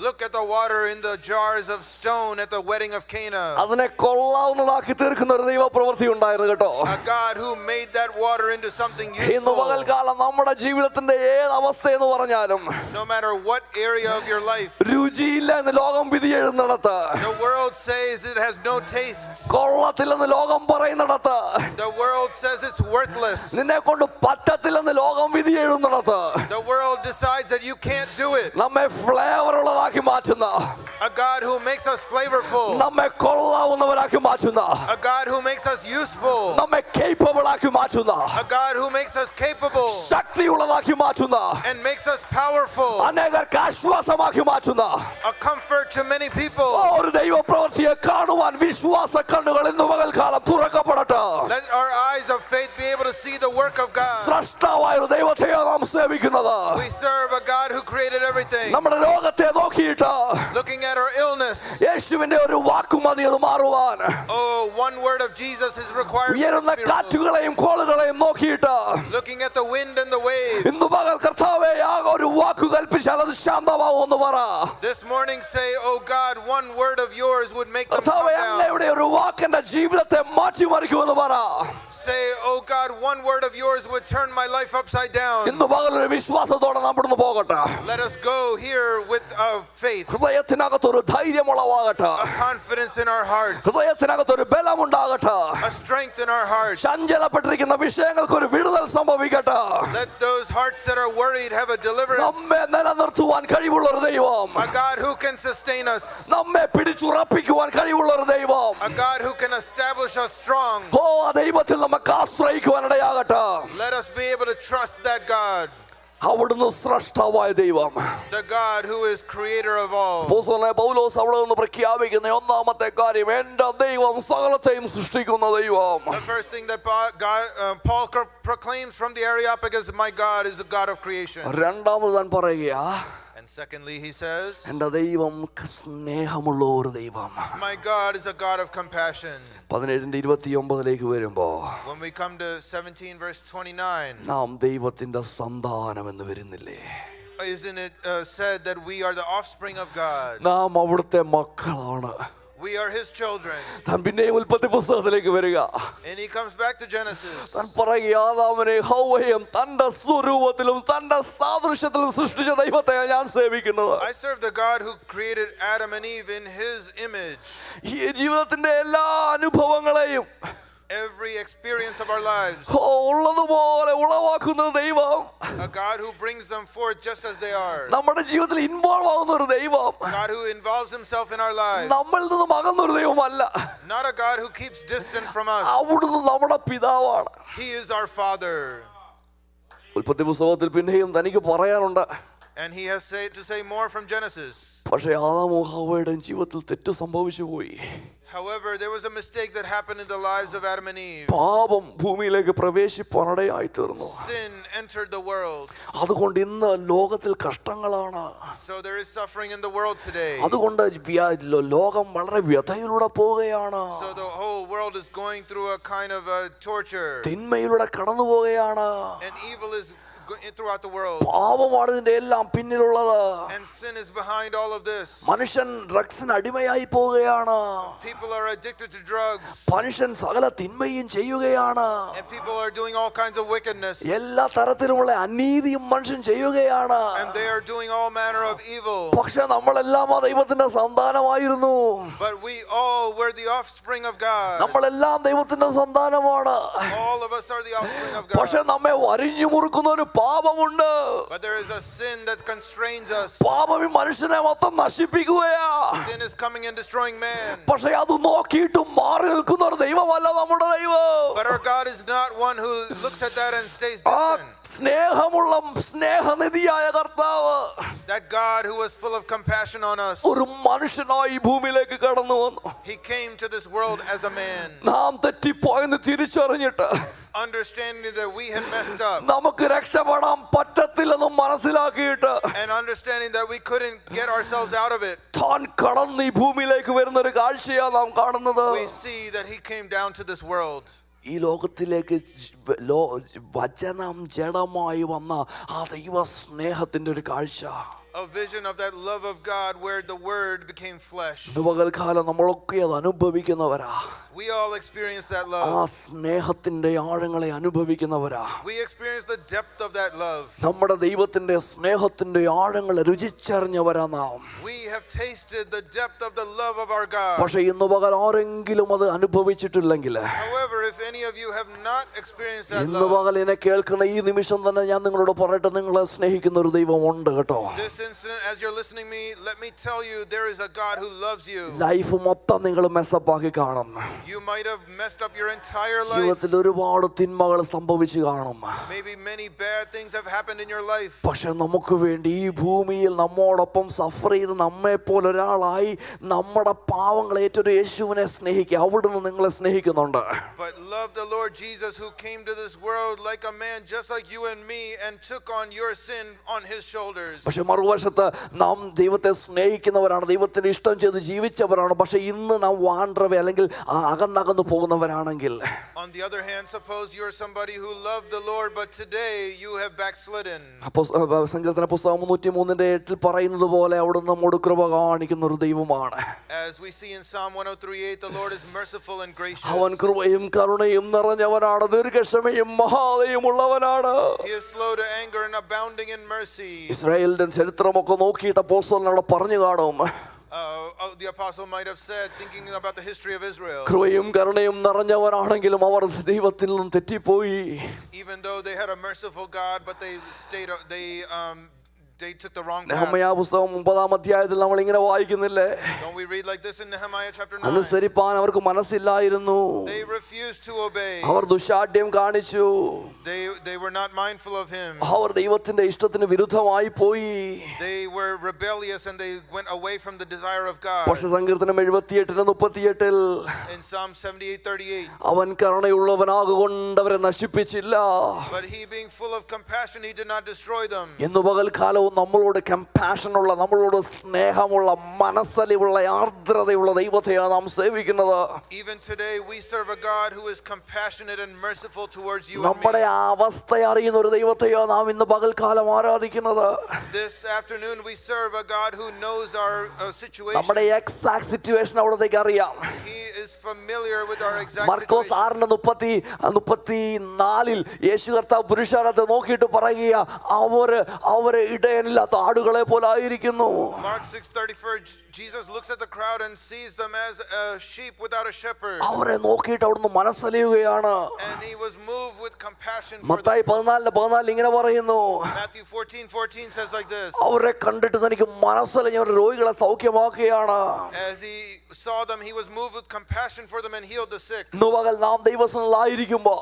Look at the water in the jars of stone at the wedding of Cana. അതിനെ കൊള്ളാവുന്നതാക്കി തീർക്കുന്ന ഒരു ദൈവപ്രവൃത്തി ഉണ്ടായിരുന്നു കേട്ടോ. A God who made that water into something ഇന്ന് useful. പകൽക്കാലം നമ്മുടെ ജീവിതത്തിന്റെ ഏത് അവസ്ഥയെന്ന് പറഞ്ഞാലും No matter what area of your life, രുചിയില്ല എന്ന് ലോകം വിധി എഴുതുന്നിടത്ത്, the world says it has no taste. കൊള്ളത്തില്ലെന്ന് ലോകം പറയുന്നിടത്ത്, The world says it's worthless. നിന്നെ കൊണ്ട് പറ്റത്തില്ലെന്ന് ലോകം വിധി എഴുതുന്നിടത്ത്, The world decides that you can't do it. നമ്മെ ഫ്ലേവർ ഉള്ളതാക്കി മാറ്റുന്ന, A God who makes us flavorful. നമ്മെ കൊള്ളാവുന്നവരാക്കി മാറ്റുന്ന, A God who makes us useful. നമ്മെ കേപ്പബിൾ ആക്കി മാറ്റുന്ന, A God who makes us capable ശക്തിയുള്ളതാക്കി മാറ്റുന്ന, and makes us powerful. അനേകർക്ക് ആശ്വാസമാക്കി മാറ്റുന്ന A comfort to many people. ഒരു ദൈവപ്രവൃത്തിയെ കാണുവാൻ വിശ്വാസ കണ്ണുകൾ ഇന്ന് പകൽക്കാലം തുറക്കപ്പെടട്ടെ. Let our eyes of faith be able to see the work of God. സ്രഷ്ടാവായ ഒരു ദൈവത്തെയാണ് നാം സേവിക്കുന്നത്. We serve a God who created everything. നമ്മുടെ രോഗത്തെ നോക്കിയിട്ട് Looking at our illness, യേശുവിന്റെ ഒരു വാക്കും മതി അത് മാറുവാൻ. oh, one word of Jesus is required. ഉയരുന്ന കാറ്റുകളെയും കോളുകളെയും നോക്കിയിട്ട് Looking at the wind and the waves. ഇന്ന് പകൽ കർത്താവേ ആകെ ഒരു വാക്ക് കൽപ്പിച്ചാൽ അത് ശാന്തമാവുമെന്ന് പറ. This morning say, oh God, one word of yours would make them calm കർത്താവേ down. അങ്ങയുടെ ഒരു വാക്ക് എന്റെ ജീവിതത്തെ മാറ്റിമറിക്കുമെന്ന് പറ. Say, oh God, one word of yours would turn my life upside down. ഇന്ന് പകൽ ഒരു വിശ്വാസത്തോടെ നാം ഇവിടുന്ന് പോകട്ടെ. Let us go here with faith, ഹൃദയത്തിനകത്തൊരു ധൈര്യമുളവാകട്ടെ. a confidence in our hearts, ഹൃദയത്തിനകത്തൊരു ബലമുണ്ടാകട്ടെ. a strength in our hearts. ചഞ്ചലപ്പെട്ടിരിക്കുന്ന വിഷയങ്ങൾക്ക് ഒരു വിടുതൽ സംഭവിക്കട്ടെ. Let those hearts that are worried have a deliverance. നമ്മെ നിലനിർത്തുവാൻ കഴിവുള്ള ഒരു ദൈവം, A God who can sustain us, നമ്മെ പിടിച്ചുറപ്പിക്കുവാൻ കഴിവുള്ള ഒരു ദൈവം, a God who can establish us strong. ആ ദൈവത്തിൽ നമുക്ക് ആശ്രയിക്കുവാൻ ഇടയാകട്ടെ. Let us be able to trust that God, അവിടുന്ന് സ്രഷ്ടാവായ ദൈവം. the God who is creator of all. അപ്പോസ്തലനായ പൗലോസ് അവിടെ നിന്ന് പ്രഖ്യാപിക്കുന്ന ഒന്നാമത്തെ കാര്യം, എന്റെ ദൈവം സകലത്തെയും സൃഷ്ടിക്കുന്ന ദൈവം. The first thing that Paul proclaims from the Areopagus, my God is the God of creation. രണ്ടാമത് താൻ പറയുക, And secondly, he says, എന്റെ ദൈവം സ്നേഹമുള്ള ഒരു ദൈവം. my God is a God of compassion. 17:29 വരുമ്പോ When we come to 17 verse 29, നാം ദൈവത്തിന്റെ സന്താനം എന്ന് വരുന്നില്ലേ? isn't it said that we are the offspring of God? നാം അവിടുത്തെ മക്കളാണ്. We are his children. താൻ പിന്നെയും ഉൽപ്പത്തി പുസ്തകത്തിലേക്ക് വരിക. And he comes back to Genesis. താൻ പറയുക, ആദാമിനെ ഹവ്വയെയും തന്റെ സ്വരൂപത്തിലും തന്റെ സാദൃശ്യത്തിലും സൃഷ്ടിച്ച ദൈവത്തെയാണ് ഞാൻ സേവിക്കുന്നത്. I serve the God who created Adam and Eve in his image. ഈ ജീവിതത്തിന്റെ എല്ലാ അനുഭവങ്ങളെയും Every experience of our lives, ഉള്ളതുപോലെ ഉളവാക്കുന്ന ദൈവം, a God who brings them forth just as they are, നമ്മുടെ ജീവിതത്തിൽ ഇൻവോൾവ് ആവുന്ന ഒരു ദൈവം, God who involves himself in our lives, നമ്മളിൽ നിന്നും അകന്ന ഒരു ദൈവമല്ല. not a God who keeps distant from us. അവിടുന്ന് നമ്മുടെ പിതാവാണ്. He is our Father. ഉൽപ്പത്തി പുസ്തകത്തിൽ പിന്നെയും തനിക്ക് പറയാനുണ്ട്. And he has to say more from Genesis. പക്ഷേ ആദാമും ഹവ്വയുടെയും ജീവിതത്തിൽ തെറ്റ് സംഭവിച്ചു പോയി. However, there was a mistake that happened in the lives of Adam and Eve. പാപം ഭൂമിയിലേക്ക് പ്രവേശിപ്പാനിടയായി തീർന്നു. Sin entered the world. അതുകൊണ്ട് ഇന്ന് ലോകത്തിൽ കഷ്ടങ്ങളാണ്. So there is suffering in the world today. അതുകൊണ്ട് ലോകം വളരെ വ്യഥയിലൂടെ പോവുകയാണ്. So the whole world is going through a kind of a torture. തിന്മയിലൂടെ കടന്നു പോവുകയാണ്. And evil is throughout the world. പാപമാണ് ഇതിന്റെ എല്ലാം പിന്നിലുള്ളത്. And sin is behind all of this. മനുഷ്യൻ ഡ്രഗ്സിന് അടിമയായി പോവുകയാണ്. People are addicted to drugs. മനുഷ്യൻ സകല തിന്മയും ചെയ്യുകയാണ്. And people are doing all kinds of wickedness. എല്ലാ തരത്തിലുമുള്ള അനീതിയും മനുഷ്യൻ ചെയ്യുകയാണ്. And they are doing all manner of evil. പക്ഷെ നമ്മളെല്ലാം ആ ദൈവത്തിന്റെ സന്താനമായിരുന്നു. But we all were the offspring of God. നമ്മളെല്ലാം ദൈവത്തിന്റെ സന്താനമാണ്. All of us are the offspring of God. പക്ഷെ നമ്മെ വരിഞ്ഞു മുറുക്കുന്ന ഒരു പാപമുണ്ട്. But there is a sin that constrains us. പാപം ഈ മനുഷ്യനെ മൊത്തം നശിപ്പിക്കുകയാ. Sin is coming and destroying man. പക്ഷെ അത് നോക്കിയിട്ടും മാറി നിൽക്കുന്ന ഒരു ദൈവമല്ല നമ്മുടെ ദൈവം. But our God is not one who looks at that and stays distant. സ്നേഹമുള്ള സ്നേഹനിധിയായ കർത്താവ്, that God who was full of compassion on us, ഒരു മനുഷ്യനായി ഭൂമിയിലേക്ക് കടന്നു വന്നു. he came to this world as a man, നാം തെറ്റിപ്പോയെന്ന് തിരിച്ചറിഞ്ഞിട്ട്, understanding that we had messed up, നമുക്ക് രക്ഷപ്പെടാൻ പറ്റത്തില്ലെന്ന് മനസ്സിലാക്കിയിട്ട്, and understanding that we couldn't get ourselves out of it, താൻ കടന്ന് ഈ ഭൂമിയിലേക്ക് വരുന്ന ഒരു കാഴ്ചയാണ് നാം കാണുന്നത്. we see that he came down to this world. ഈ ലോകത്തിലേക്ക് വചനം ജഡമായി വന്ന ആ ദൈവ സ്നേഹത്തിന്റെ ഒരു കാഴ്ച, a vision of that love of God where the word became flesh. പകൽക്കാലം നമ്മളൊക്കെ അത് അനുഭവിക്കുന്നവരാ. We all experience that ആ love. സ്നേഹത്തിന്റെ ആഴങ്ങളെ അനുഭവിക്കുന്നവരാ. We experience the depth of that love. നമ്മുടെ ദൈവത്തിന്റെ സ്നേഹത്തിന്റെ ആഴങ്ങളെ രുചിച്ചറിഞ്ഞവരാ നാം. We have tasted the depth of the love of our God. പക്ഷേ ഇന്ന് പകൽ ആരെങ്കിലും അത് അനുഭവിച്ചിട്ടില്ലെങ്കിൽ, However, if any of you have not experienced that ഇന്ന് love, പകൽ എന്നെ കേൾക്കുന്ന ഈ നിമിഷം തന്നെ ഞാൻ നിങ്ങളോട് പറയട്ടെ, നിങ്ങളെ സ്നേഹിക്കുന്ന ഒരു ദൈവമുണ്ട് കേട്ടോ. this instant, as you're listening to me, let me tell you, there is a God who loves you. Life മൊത്തം നിങ്ങൾ മെസ്സപ്പാക്കി കാണും. You might have messed up your entire life. ജീവിതത്തിൽ ഒരുപാട് തിന്മകൾ സംഭവിച്ചു കാണും. Maybe many bad things have happened in your life. പക്ഷെ നമുക്ക് വേണ്ടി ഈ ഭൂമിയിൽ നമ്മോടൊപ്പം സഫർ ചെയ്ത് നമ്മെ പോലെ ഒരാളായി നമ്മുടെ പാവങ്ങളെ ഏറ്റൊരു യേശുവിനെ സ്നേഹിക്കുക, അവിടുന്ന് നിങ്ങളെ സ്നേഹിക്കുന്നുണ്ട്. But love the Lord Jesus who came to this world like a man just like you and me and took on your sin on his shoulders. പക്ഷെ മറുവശത്ത് നാം ദൈവത്തെ സ്നേഹിക്കുന്നവരാണ്, ദൈവത്തിന് ഇഷ്ടം ചെയ്ത് ജീവിച്ചവരാണ്. പക്ഷെ ഇന്ന് നാം വാണ്ടറവേ അല്ലെങ്കിൽ അകന്നകന്നു പോകുന്നവരാണെങ്കിൽ, on the other hand, suppose you're somebody who loved the Lord but today you have backslidden. അപ്പോൾ സങ്കീർത്തന പുസ്തകം 103:8 പറയുന്നത് പോലെ അവിടുന്ന് നമ്മോട് കൃപ കാണിക്കുന്ന ഒരു ദൈവമാണ്. As we see in Psalm 103:8, the Lord is merciful and gracious. അവൻ കൃപയും കരുണയും നിറഞ്ഞവനാണ്, ദീർഘക്ഷമയും മഹാദയമുള്ളവനാണ്. He is slow to anger and abounding in mercy. ഇസ്രായേലിന്റെ ചരിത്രമൊക്കെ നോക്കിയിട്ട് അപ്പോസ്തലൻ അവിടെ പറഞ്ഞു കാണും, The apostle might have said, thinking about the history of Israel, കൃപയും കരുണയും നിറഞ്ഞവനാണെങ്കിലും അവർ ദൈവത്തിൽ നിന്നും തെറ്റിപ്പോയി. even though they had a merciful God, but they took the wrong path. നെഹമ്യാ പുസ്തകം 9-ാം അധ്യായത്തിൽ നമ്മൾ ഇങ്ങനെ വായിക്കുന്നില്ലേ, Don't we read like this in Nehemiah chapter 9? അനുസരിപ്പാൻ അവർക്ക് മനസ്സില്ലായിരുന്നു, They refused to obey. അവർ ദുശാഠ്യം കാണിച്ചു, They were not mindful of him. അവർ ദൈവത്തിന്റെ ഇഷ്ടത്തിന് വിരുദ്ധമായി പോയി. They were rebellious and they went away from the desire of God. പക്ഷെ സങ്കീർത്തനം 78:38 In Psalm 78:38, അവൻ കരുണയുള്ളവനാകൊണ്ട് അവരെ നശിപ്പിച്ചില്ല. but he being full of compassion, he did not destroy them. ഇന്ന് പകൽക്കാലവും നമ്മളോട് കമ്പാഷനുള്ള, നമ്മളോട് സ്നേഹമുള്ള, മനസ്സലിവുള്ള, ആർദ്രതയുള്ള ദൈവത്തെയാണ് നാം സേവിക്കുന്നത്. Even today we serve a God who is compassionate and merciful towards you and നമ്മുടെ me. ആ അവസ്ഥ അറിയുന്ന ഒരു ദൈവത്തെയാണ് നാം ഇന്ന് പകൽക്കാലം ആരാധിക്കുന്നത്. This afternoon we serve a God who knows our situation. നമ്മുടെ എക്സാക്ട് സിറ്റുവേഷൻ അവിടത്തേക്ക് അറിയാം. He is familiar with our exact Markose situation. 6:34 യേശു കർത്താവ് പുരുഷാരത്തെ നോക്കിയിട്ട് പറയുക, അവര് ഇടയനില്ലാത്ത ആടുകളെ പോലെ ആയിരിക്കുന്നു. Mark 6:34, Jesus looks at the crowd and sees them as a sheep without a shepherd. അവരെ നോക്കിയിട്ട് അവിടുന്ന് മനസ്സലിയുകയാണ്. And he was moved with compassion for them. Mathai 14:14 ഇങ്ങനെ പറയുന്നു, Matthew 14:14 says like this, അവരെ കണ്ടിട്ട് തനിക്ക് മനസ്സലിഞ്ഞ രോഗികളെ സൗഖ്യമാക്കുകയാണ്. as he saw them, he was moved with compassion for them and healed the sick. ഇന്ന് പകൽ നാം ദൈവസന്നിധിയിലായിരിക്കുമ്പോ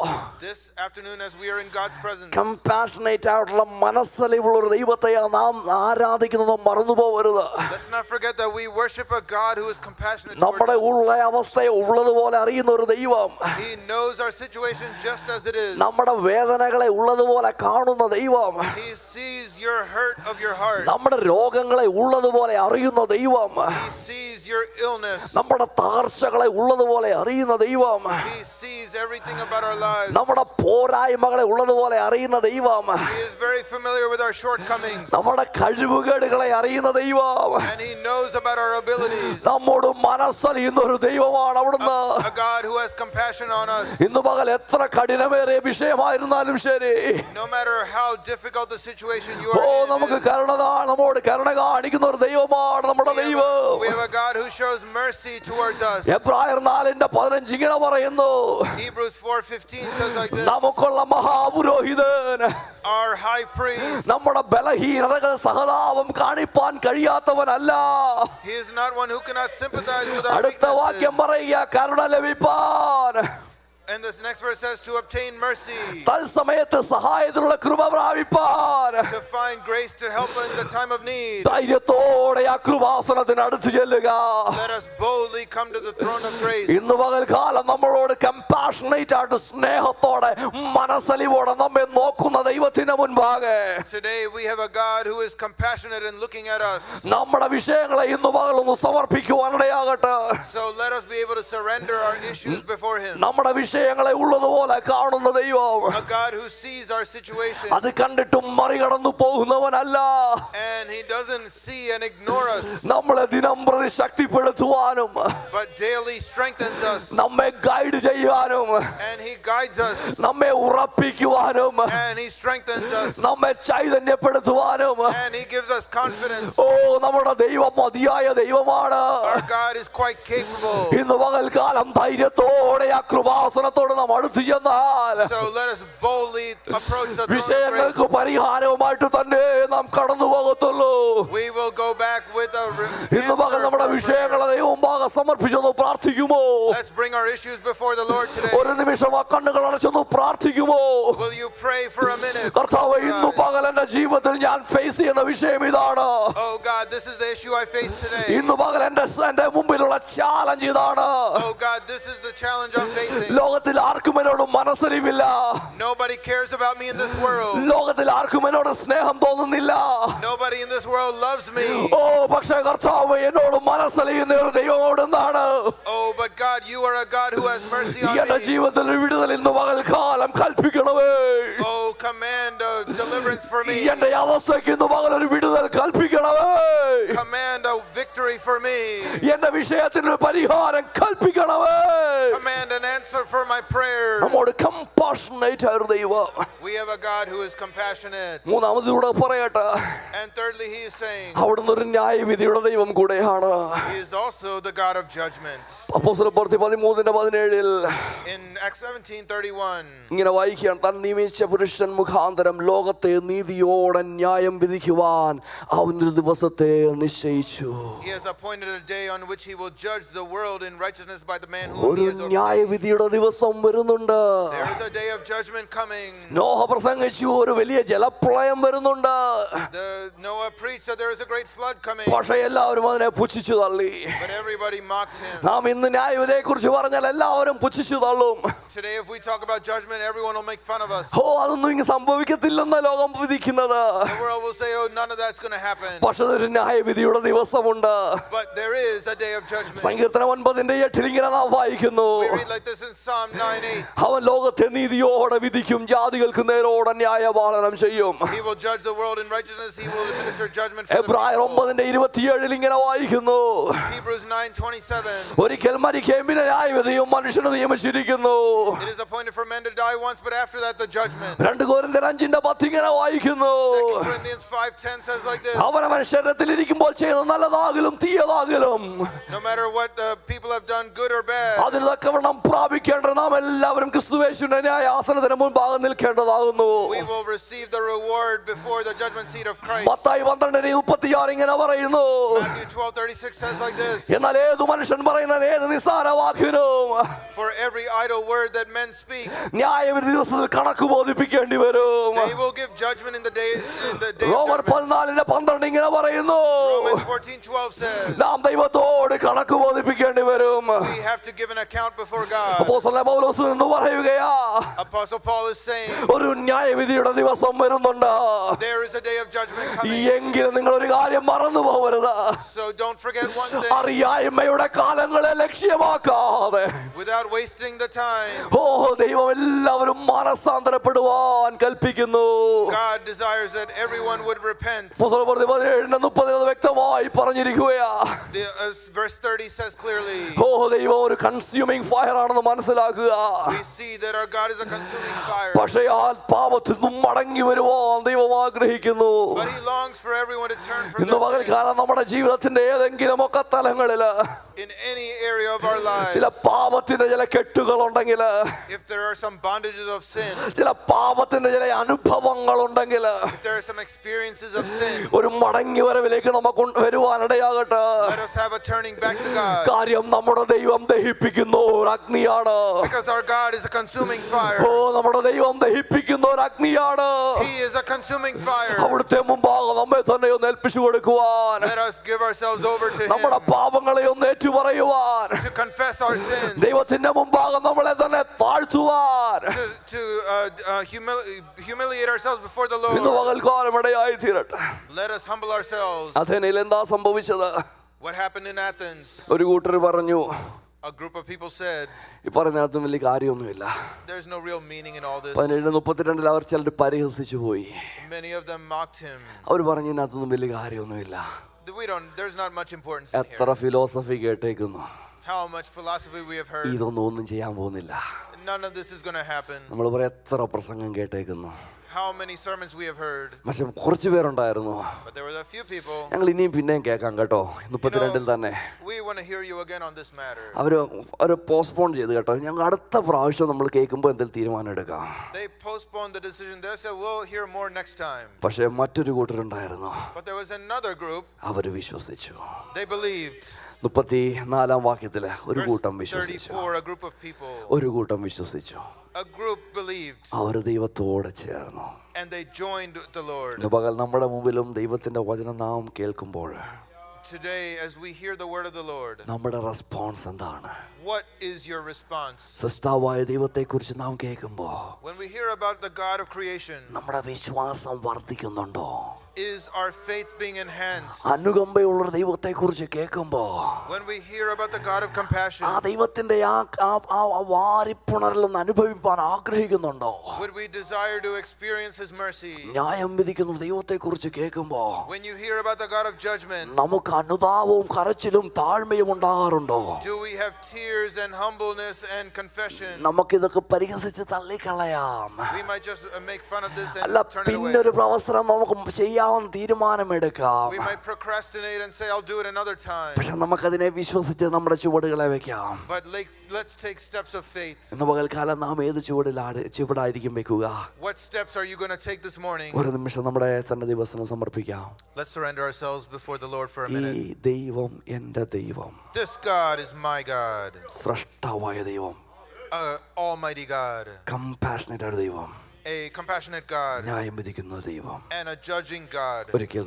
This afternoon, as we are in God's presence, compassionate ആയിട്ടുള്ള മനസ്സലിവുള്ള ഒരു ദൈവത്തെയാണ് നാം ആരാധിക്കുന്നത്, മറന്നു പോകരുത്. let's not forget that we worship a God who is compassionate towards നമ്മുടെ us. ഉള്ള അവസ്ഥയെ ഉള്ളതുപോലെ അറിയുന്ന ഒരു ദൈവം, He knows our situation just as it is. നമ്മുടെ വേദനകളെ ഉള്ളതുപോലെ കാണുന്ന ദൈവം, He sees your hurt of your heart. നമ്മുടെ രോഗങ്ങളെ ഉള്ളതുപോലെ അറിയുന്ന ദൈവം, He sees your illness. നമ്മുടെ തകർച്ചകളെ ഉള്ളതുപോലെ അറിയുന്ന ദൈവം, He sees everything about our lives. നമ്മുടെ പോരായ്മകളെ ഉള്ളതുപോലെ അറിയുന്ന ദൈവം, He is very familiar with our shortcomings. നമ്മുടെ കഴിവുകേടുകളെ അറിയുന്ന ദൈവം, And he knows about our abilities. നമ്മോട് മനസ്സലിയുന്ന ഒരു ദൈവമാണ് അവിടുന്ന്. A God who has compassion on us. ഇന്ന് പകൽ എത്ര കഠിനമേറിയ വിഷയമായിരുന്നാലും ശരി, No matter how difficult the situation you oh are നമുക്ക് in, നമ്മോട് കരുണ കാണിക്കുന്ന ഒരു ദൈവമാണ് നമ്മുടെ ദൈവം. we have a God who shows mercy towards us. എബ്രായർ 4:15 ഇങ്ങനെ പറയുന്നു, Hebrews 4:15 says like this. നമുക്കുള്ള മഹാപുരോഹിതൻ, Our high priest, നമ്മുടെ ബലഹീനതകൾ സഹതാപം കാണിപ്പാൻ കഴിയാത്തവനല്ല. he is not one who cannot sympathize with our അടുത്ത വാക്യം weaknesses. പറയുക, കരുണ ലഭിപ്പാൻ. And this next verse says to obtain mercy, തൽസമയത്ത് സഹായത്തിനുള്ള കൃപ പ്രാപിപ്പാൻ, to find grace to help in the time of need. ധൈര്യത്തോടെ ആ കൃപാസനത്തിന് അടുത്ത് ചെല്ലുക. Let us boldly come to the throne of grace. ഇന്ന് പകൽക്കാലം നമ്മളോട് കമ്പാഷനേറ്റ് ആയിട്ട് സ്നേഹത്തോടെ മനസ്സലിവോടെ നമ്മെ നോക്കുന്ന ദൈവത്തിന് മുൻപാകെ Today we have a God who is compassionate in looking at us. നമ്മുടെ വിഷയങ്ങളെ ഇന്ന് പകലൊന്ന് സമർപ്പിക്കുവാനിടയാകട്ടെ. So let us be able to surrender our issues before him. നമ്മുടെ വിഷയങ്ങളെ ഉള്ളതുപോലെ കാണുന്ന ദൈവം, A God who sees our situation, അത് കണ്ടിട്ടും മറികടന്നു പോകുന്നവനല്ല. and he doesn't see and ignore us, നമ്മളെ ദിനംപ്രതി ശക്തിപ്പെടുത്തുവാനും but daily strengthens us, നമ്മെ ഗൈഡ് ചെയ്യാനും and he guides us, നമ്മെ ഉറപ്പിക്കുവാനും and he strengthens us, നമ്മെ ചൈതന്യപ്പെടുത്തുവാനും and he gives us confidence. നമ്മുടെ ദൈവം മതിയായ ദൈവമാണ്. Our God is quite capable. ഇന്ന് പകൽക്കാലം ധൈര്യത്തോടെ ആ കൃപാസനത്തോട് നാം അടുത്ത് ചെന്നാൽ So let us boldly approach the throne of വിഷയങ്ങൾക്ക് grace. പരിഹാരവുമായിട്ട് തന്നെ നാം കടന്നു പോകത്തുള്ളൂ. We will go back with a ഇന്ന് പകൽ നമ്മുടെ answer for വിഷയങ്ങളെ prayer. ദൈവമുമ്പാകെ സമർപ്പിച്ചൊന്ന് പ്രാർത്ഥിക്കുമോ? Let's bring our issues before the Lord today. ഒരു നിമിഷം ആ കണ്ണുകൾ അടച്ചൊന്ന് പ്രാർത്ഥിക്കുമോ? Will you pray for a minute? കർത്താവേ, ഇന്ന് പകൽ എന്റെ ജീവിതത്തിൽ ഞാൻ ഫേസ് ചെയ്യുന്ന വിഷയം ഇതാണ്. Oh God, this is the issue I face today. ഇന്ന് പകൽ എന്റെ മുമ്പിലുള്ള ചാലഞ്ച് ഇതാണ്. Oh God, this is the challenge I'm facing. ലോകത്തിൽ ആർക്കും എന്നോട് മനസ്സലിവില്ല. Nobody cares about me in this world. ലോകത്തിൽ ആർക്കും എന്നോട് സ്നേഹം തോന്നുന്നില്ല. Nobody in this world loves me. പക്ഷേ കർത്താവേ, എന്നോട് മനസ്സലിയുന്ന ഒരു ദൈവം അവിടുന്നാണ്. Oh, but God, you are a God who has mercy on എന്റെ me. ജീവിതത്തിൽ ഒരു വിടുതൽ ഇന്ന് പകൽക്കാലം കൽപ്പിക്കണമേ. Oh, command a deliverance for me. എന്റെ അവസ്ഥയ്ക്ക് ഇന്ന് പകൽ ഒരു വിടുതൽ കൽപ്പിക്കണമേ. Command a victory for me. എന്റെ വിഷയത്തിന് ഒരു പരിഹാരം കൽപ്പിക്കണമേ. Command an answer for my prayer. നമ്മോട് കമ്പാഷനേറ്റ് ആയ ഒരു ദൈവം. We have a God who is compassionate. മൂന്നാമത് ഇവിടെ പറയട്ടെ, And thirdly, he is saying അവിടുന്ന് ഒരു ന്യായവിധിയുടെ ദൈവം കൂടെയാണ്. he is also the God of judgment. അപ്പോസ്തലപ്രവൃത്തി 13:17 In Acts 17:31, ഇങ്ങനെ വായിക്കുകയാണ്, താൻ നിയമിച്ച പുരുഷൻ മുഖാന്തരം ലോകത്തെ നീതിയോടെ ന്യായം വിധിക്കുവാൻ അവനൊരു ദിവസത്തെ നിശ്ചയിച്ചു. he has appointed a day on which he will judge the world in righteousness by the man whom ഒരു he has ordained. ന്യായവിധിയുടെ ദിവസം വരുന്നുണ്ട്. There is a day of judgment coming. Noah പ്രസംഗിച്ചു, ഒരു വലിയ ജലപ്രളയം വരുന്നുണ്ട്. Noah preached that there is a great flood coming, പക്ഷേ എല്ലാവരും അതിനെ പുച്ഛിച്ചു തള്ളി. but everybody mocked him. നാം ഇന്ന് ന്യായവിധിയെ കുറിച്ച് പറഞ്ഞാൽ എല്ലാവരും പുച്ഛിച്ചു തള്ളും. Today, if we talk about judgment, everyone will make fun of us. അതൊന്നും ഇങ്ങനെ സംഭവിക്കത്തില്ലെന്ന ലോകം വിധിക്കുന്നത്. The world will say, oh, none of that's going to happen. പക്ഷെ ഒരു ന്യായവിധിയുടെ ദിവസമുണ്ട്. But there is a day of judgment. സങ്കീർത്തനം 9:8 ഇങ്ങനെ നാം വായിക്കുന്നു, We read like this in Psalm 9:8. അവൻ ലോകത്തെ നീതിയോടെ വിധിക്കും, ജാതികൾക്ക് നേരോടെ ന്യായപാലനം ചെയ്യും. He will judge the world in righteousness. He will administer judgment for the എബ്രായർ people. 9:27 ഇങ്ങനെ വായിക്കുന്നു, Hebrews 9:27. ഒരിക്കൽ മരിക്കുകയും പിന്നെ ന്യായവിധിയും മനുഷ്യന് നിയമിച്ചിരിക്കുന്നു. It is appointed for men to die once, but after that the judgment. 2 കൊരിന്ത്യർ 5:10 ഇങ്ങനെ വായിക്കുന്നു, 2 Corinthians 5:10 says like this. അവനവൻ ശരീരത്തിലിരിക്കുമ്പോൾ ചെയ്ത നല്ലതാകലും തീയതാകലും No matter what the people have done, good or bad, അതിന് തക്കവണ്ണം പ്രാപിക്കേണ്ട നാം എല്ലാവരും ക്രിസ്തുയേശുവിന്റെ ന്യായാസനത്തിന് മുൻപാകെ നിൽക്കേണ്ടതാകുന്നു. we will receive the reward before the judgment seat of Christ. Mathai 12:36 ഇങ്ങനെ പറയുന്നു, Matthew 12:36 says like this. എന്നാൽ ഏതു മനുഷ്യൻ പറയുന്നത് ഏത് നിസ്സാര വാക്കിനും For every idle word that men speak, ന്യായവിധി ദിവസത്തിൽ കണക്ക് ബോധിപ്പിക്കേണ്ടി വരും. they will give judgment in the day of റോമർ judgment. 14:12 ഇങ്ങനെ പറയുന്നു, Romans 14:12 says നാം ദൈവത്തോട് കണക്ക് ബോധിപ്പിക്കേണ്ടി വരും. we have to give an account before God. അപ്പോസ്തലനായ പൗലോസ് എന്ന് പറയുകയാ, Apostle Paul is saying ഒരു ന്യായവിധിയുടെ ദിവസം വരുന്നുണ്ട്. there is a day of judgment coming. എങ്കിലും നിങ്ങൾ ഒരു കാര്യം മറന്നു പോകരുത്, So don't forget one thing. അറിയായ്മയുടെ കാലങ്ങളെ ലക്ഷ്യമാക്കാതെ Without wasting the time, ദൈവം എല്ലാവരും മാനസാന്തരപ്പെടുവാൻ കൽപ്പിക്കുന്നു. God desires that everyone would repent. അപ്പോസ്തലപ്രവൃത്തി 17:30 വ്യക്തമായി പറഞ്ഞിരിക്കുകയാ. Verse verse 30 says clearly. ദൈവം ഒരു കൺസ്യൂമിംഗ് ഫയർ ആണെന്ന് മനസ്സിലാക്കുക. We see that our God is a consuming fire. പക്ഷേ ആ പാപത്തിൽ നിന്നും മടങ്ങി വരുവാൻ ദൈവം ആഗ്രഹിക്കുന്നു. But he longs for everyone to turn from ഇന്ന് their പകൽക്കാലം നമ്മുടെ ജീവിതത്തിന്റെ ഏതെങ്കിലും ഒക്കെ തലങ്ങളില് in any area of our lives. ചില പാപത്തിന്റെ ചില കെട്ടുകൾ ഉണ്ടെങ്കിൽ, If there are some bondages of sin, ചില പാപത്തിന്റെ ചില അനുഭവങ്ങൾ ഉണ്ടെങ്കിൽ, if there are some experiences of sin, ഒരു മടങ്ങി വരവിലേക്ക് നമുക്ക് വരുവാനിടയാകട്ടെ. let us have a turning back to God. കാര്യം നമ്മുടെ ദൈവം ദഹിപ്പിക്കുന്ന ഒരു അഗ്നിയാണ്. Because our God is a consuming fire. നമ്മുടെ ദൈവം ദഹിപ്പിക്കുന്ന ഒരു അഗ്നിയാണ്. He is a consuming fire. അവിടുത്തെ മുമ്പാകെ നമ്മെ തന്നെ ഒന്ന് ഏൽപ്പിച്ചു കൊടുക്കുവാൻ, Let us give ourselves over to നമ്മുടെ him. പാപങ്ങളെ ഒന്ന് ഏറ്റുപറയുവാൻ, To confess our sins. ദൈവത്തിന്റെ മുമ്പാകെ നമ്മളെ തന്നെ താഴ്ത്തുവാൻ To humiliate ourselves before the ഇന്ന് Lord. പകൽക്കാലം ഇടയായി തീരട്ടെ. Let us humble ourselves. അഥേനയിൽ എന്താ സംഭവിച്ചത്? What happened in Athens? ഒരു കൂട്ടർ പറഞ്ഞു, A group of people said, ഈ പറയുന്നതിനകത്തും വലിയ കാര്യമൊന്നുമില്ല. there's no real meaning in all this. 17:32 അവർ ചിലർ പരിഹസിച്ചു പോയി. Many of them mocked him. അവർ പറഞ്ഞു, ഇതിനകത്തൊന്നും വലിയ കാര്യമൊന്നുമില്ല. There's not much importance in എത്ര here. ഫിലോസഫി കേട്ടേക്കുന്നു, How much philosophy we have heard. ഇതൊന്നും ചെയ്യാൻ പോകുന്നില്ല. None of this is going to happen. നമ്മൾ പറയാം, എത്ര പ്രസംഗം കേട്ടേക്കുന്നു. How many sermons we have heard. പക്ഷെ കുറച്ച് പേരുണ്ടായിരുന്നു, But there were a few people. ഞങ്ങൾ ഇനിയും പിന്നെയും കേൾക്കാം കേട്ടോ. 32 തന്നെ We want to hear you again on this matter. അവർ പോസ്റ്റ്പോൺ ചെയ്ത് കേട്ടോ. ഞങ്ങൾ അടുത്ത പ്രാവശ്യം നമ്മൾ കേൾക്കുമ്പോൾ എന്തെങ്കിലും തീരുമാനം എടുക്കാം. They postponed the decision. They said, we'll hear more next time. പക്ഷെ മറ്റൊരു കൂട്ടരുണ്ടായിരുന്നു, But there was another group. അവർ വിശ്വസിച്ചു. They believed. 34 വാക്യത്തില് ഒരു കൂട്ടം Verse വിശ്വസിച്ചു. 34, a group of people. ഒരു കൂട്ടം വിശ്വസിച്ചു. A group believed. അവർ ദൈവത്തോടെ ചേർന്നു. And they joined with the Lord. ഇന്ന് പകൽ നമ്മുടെ മുമ്പിലും ദൈവത്തിന്റെ വചനം നാം കേൾക്കുമ്പോൾ Today, as we hear the word of the Lord, നമ്മുടെ റെസ്പോൺസ് എന്താണ്? what is your response? സൃഷ്ടാവായ ദൈവത്തെക്കുറിച്ച് നാം കേൾക്കുമ്പോൾ When we hear about the God of creation, നമ്മുടെ വിശ്വാസം വർദ്ധിക്കുന്നുണ്ടോ? is our faith being enhanced? അനുകമ്പയുള്ള ദൈവത്തെക്കുറിച്ച് കേൾക്കുമ്പോൾ When we hear about the God of compassion, ആ ദൈവത്തിന്റെ ആ വാരിപ്പുണരലൊന്ന് അനുഭവിപ്പാൻ ആഗ്രഹിക്കുന്നുണ്ടോ? would we desire to experience his mercy? ന്യായം വിധിക്കുന്ന ദൈവത്തെക്കുറിച്ച് കേൾക്കുമ്പോൾ When you hear about the God of judgment, നമുക്ക് അനുതാപവും കരച്ചിലും താഴ്മയും ഉണ്ടാകാറുണ്ടോ? do we have tears and humbleness and confession? നമുക്കിതൊക്കെ പരിഹസിച്ച് തള്ളിക്കളയാം. We might just make fun of this അല്ല, and turn it away. പിന്നൊരു പ്രവസരം നമുക്ക് ചെയ്യാൻ തീരുമാനമെടുക്കാം. We might procrastinate and say, I'll do it another time. പക്ഷെ നമുക്കതിനെ വിശ്വസിച്ച് നമ്മുടെ ചുവടുകളെ വെക്കാം. But let's take steps of faith. ഇന്ന് പകൽക്കാലം നാം ഏത് ചുവടായിരിക്കും വെക്കുക? What steps are you going to take this morning? ഒരു നിമിഷം നമ്മുടെ സന്നിധി വസനം സമർപ്പിക്കാം. Let's surrender ourselves before the Lord for a ഈ minute. ദൈവം എൻ്റെ ദൈവം, This God is my God, സ്രഷ്ടാവായ ദൈവം, Almighty God, കമ്പാഷനേറ്റ് ദൈവം, a compassionate God, ന്യായം വിധിക്കുന്ന ദൈവം. and a judging God. ഒരിക്കൽ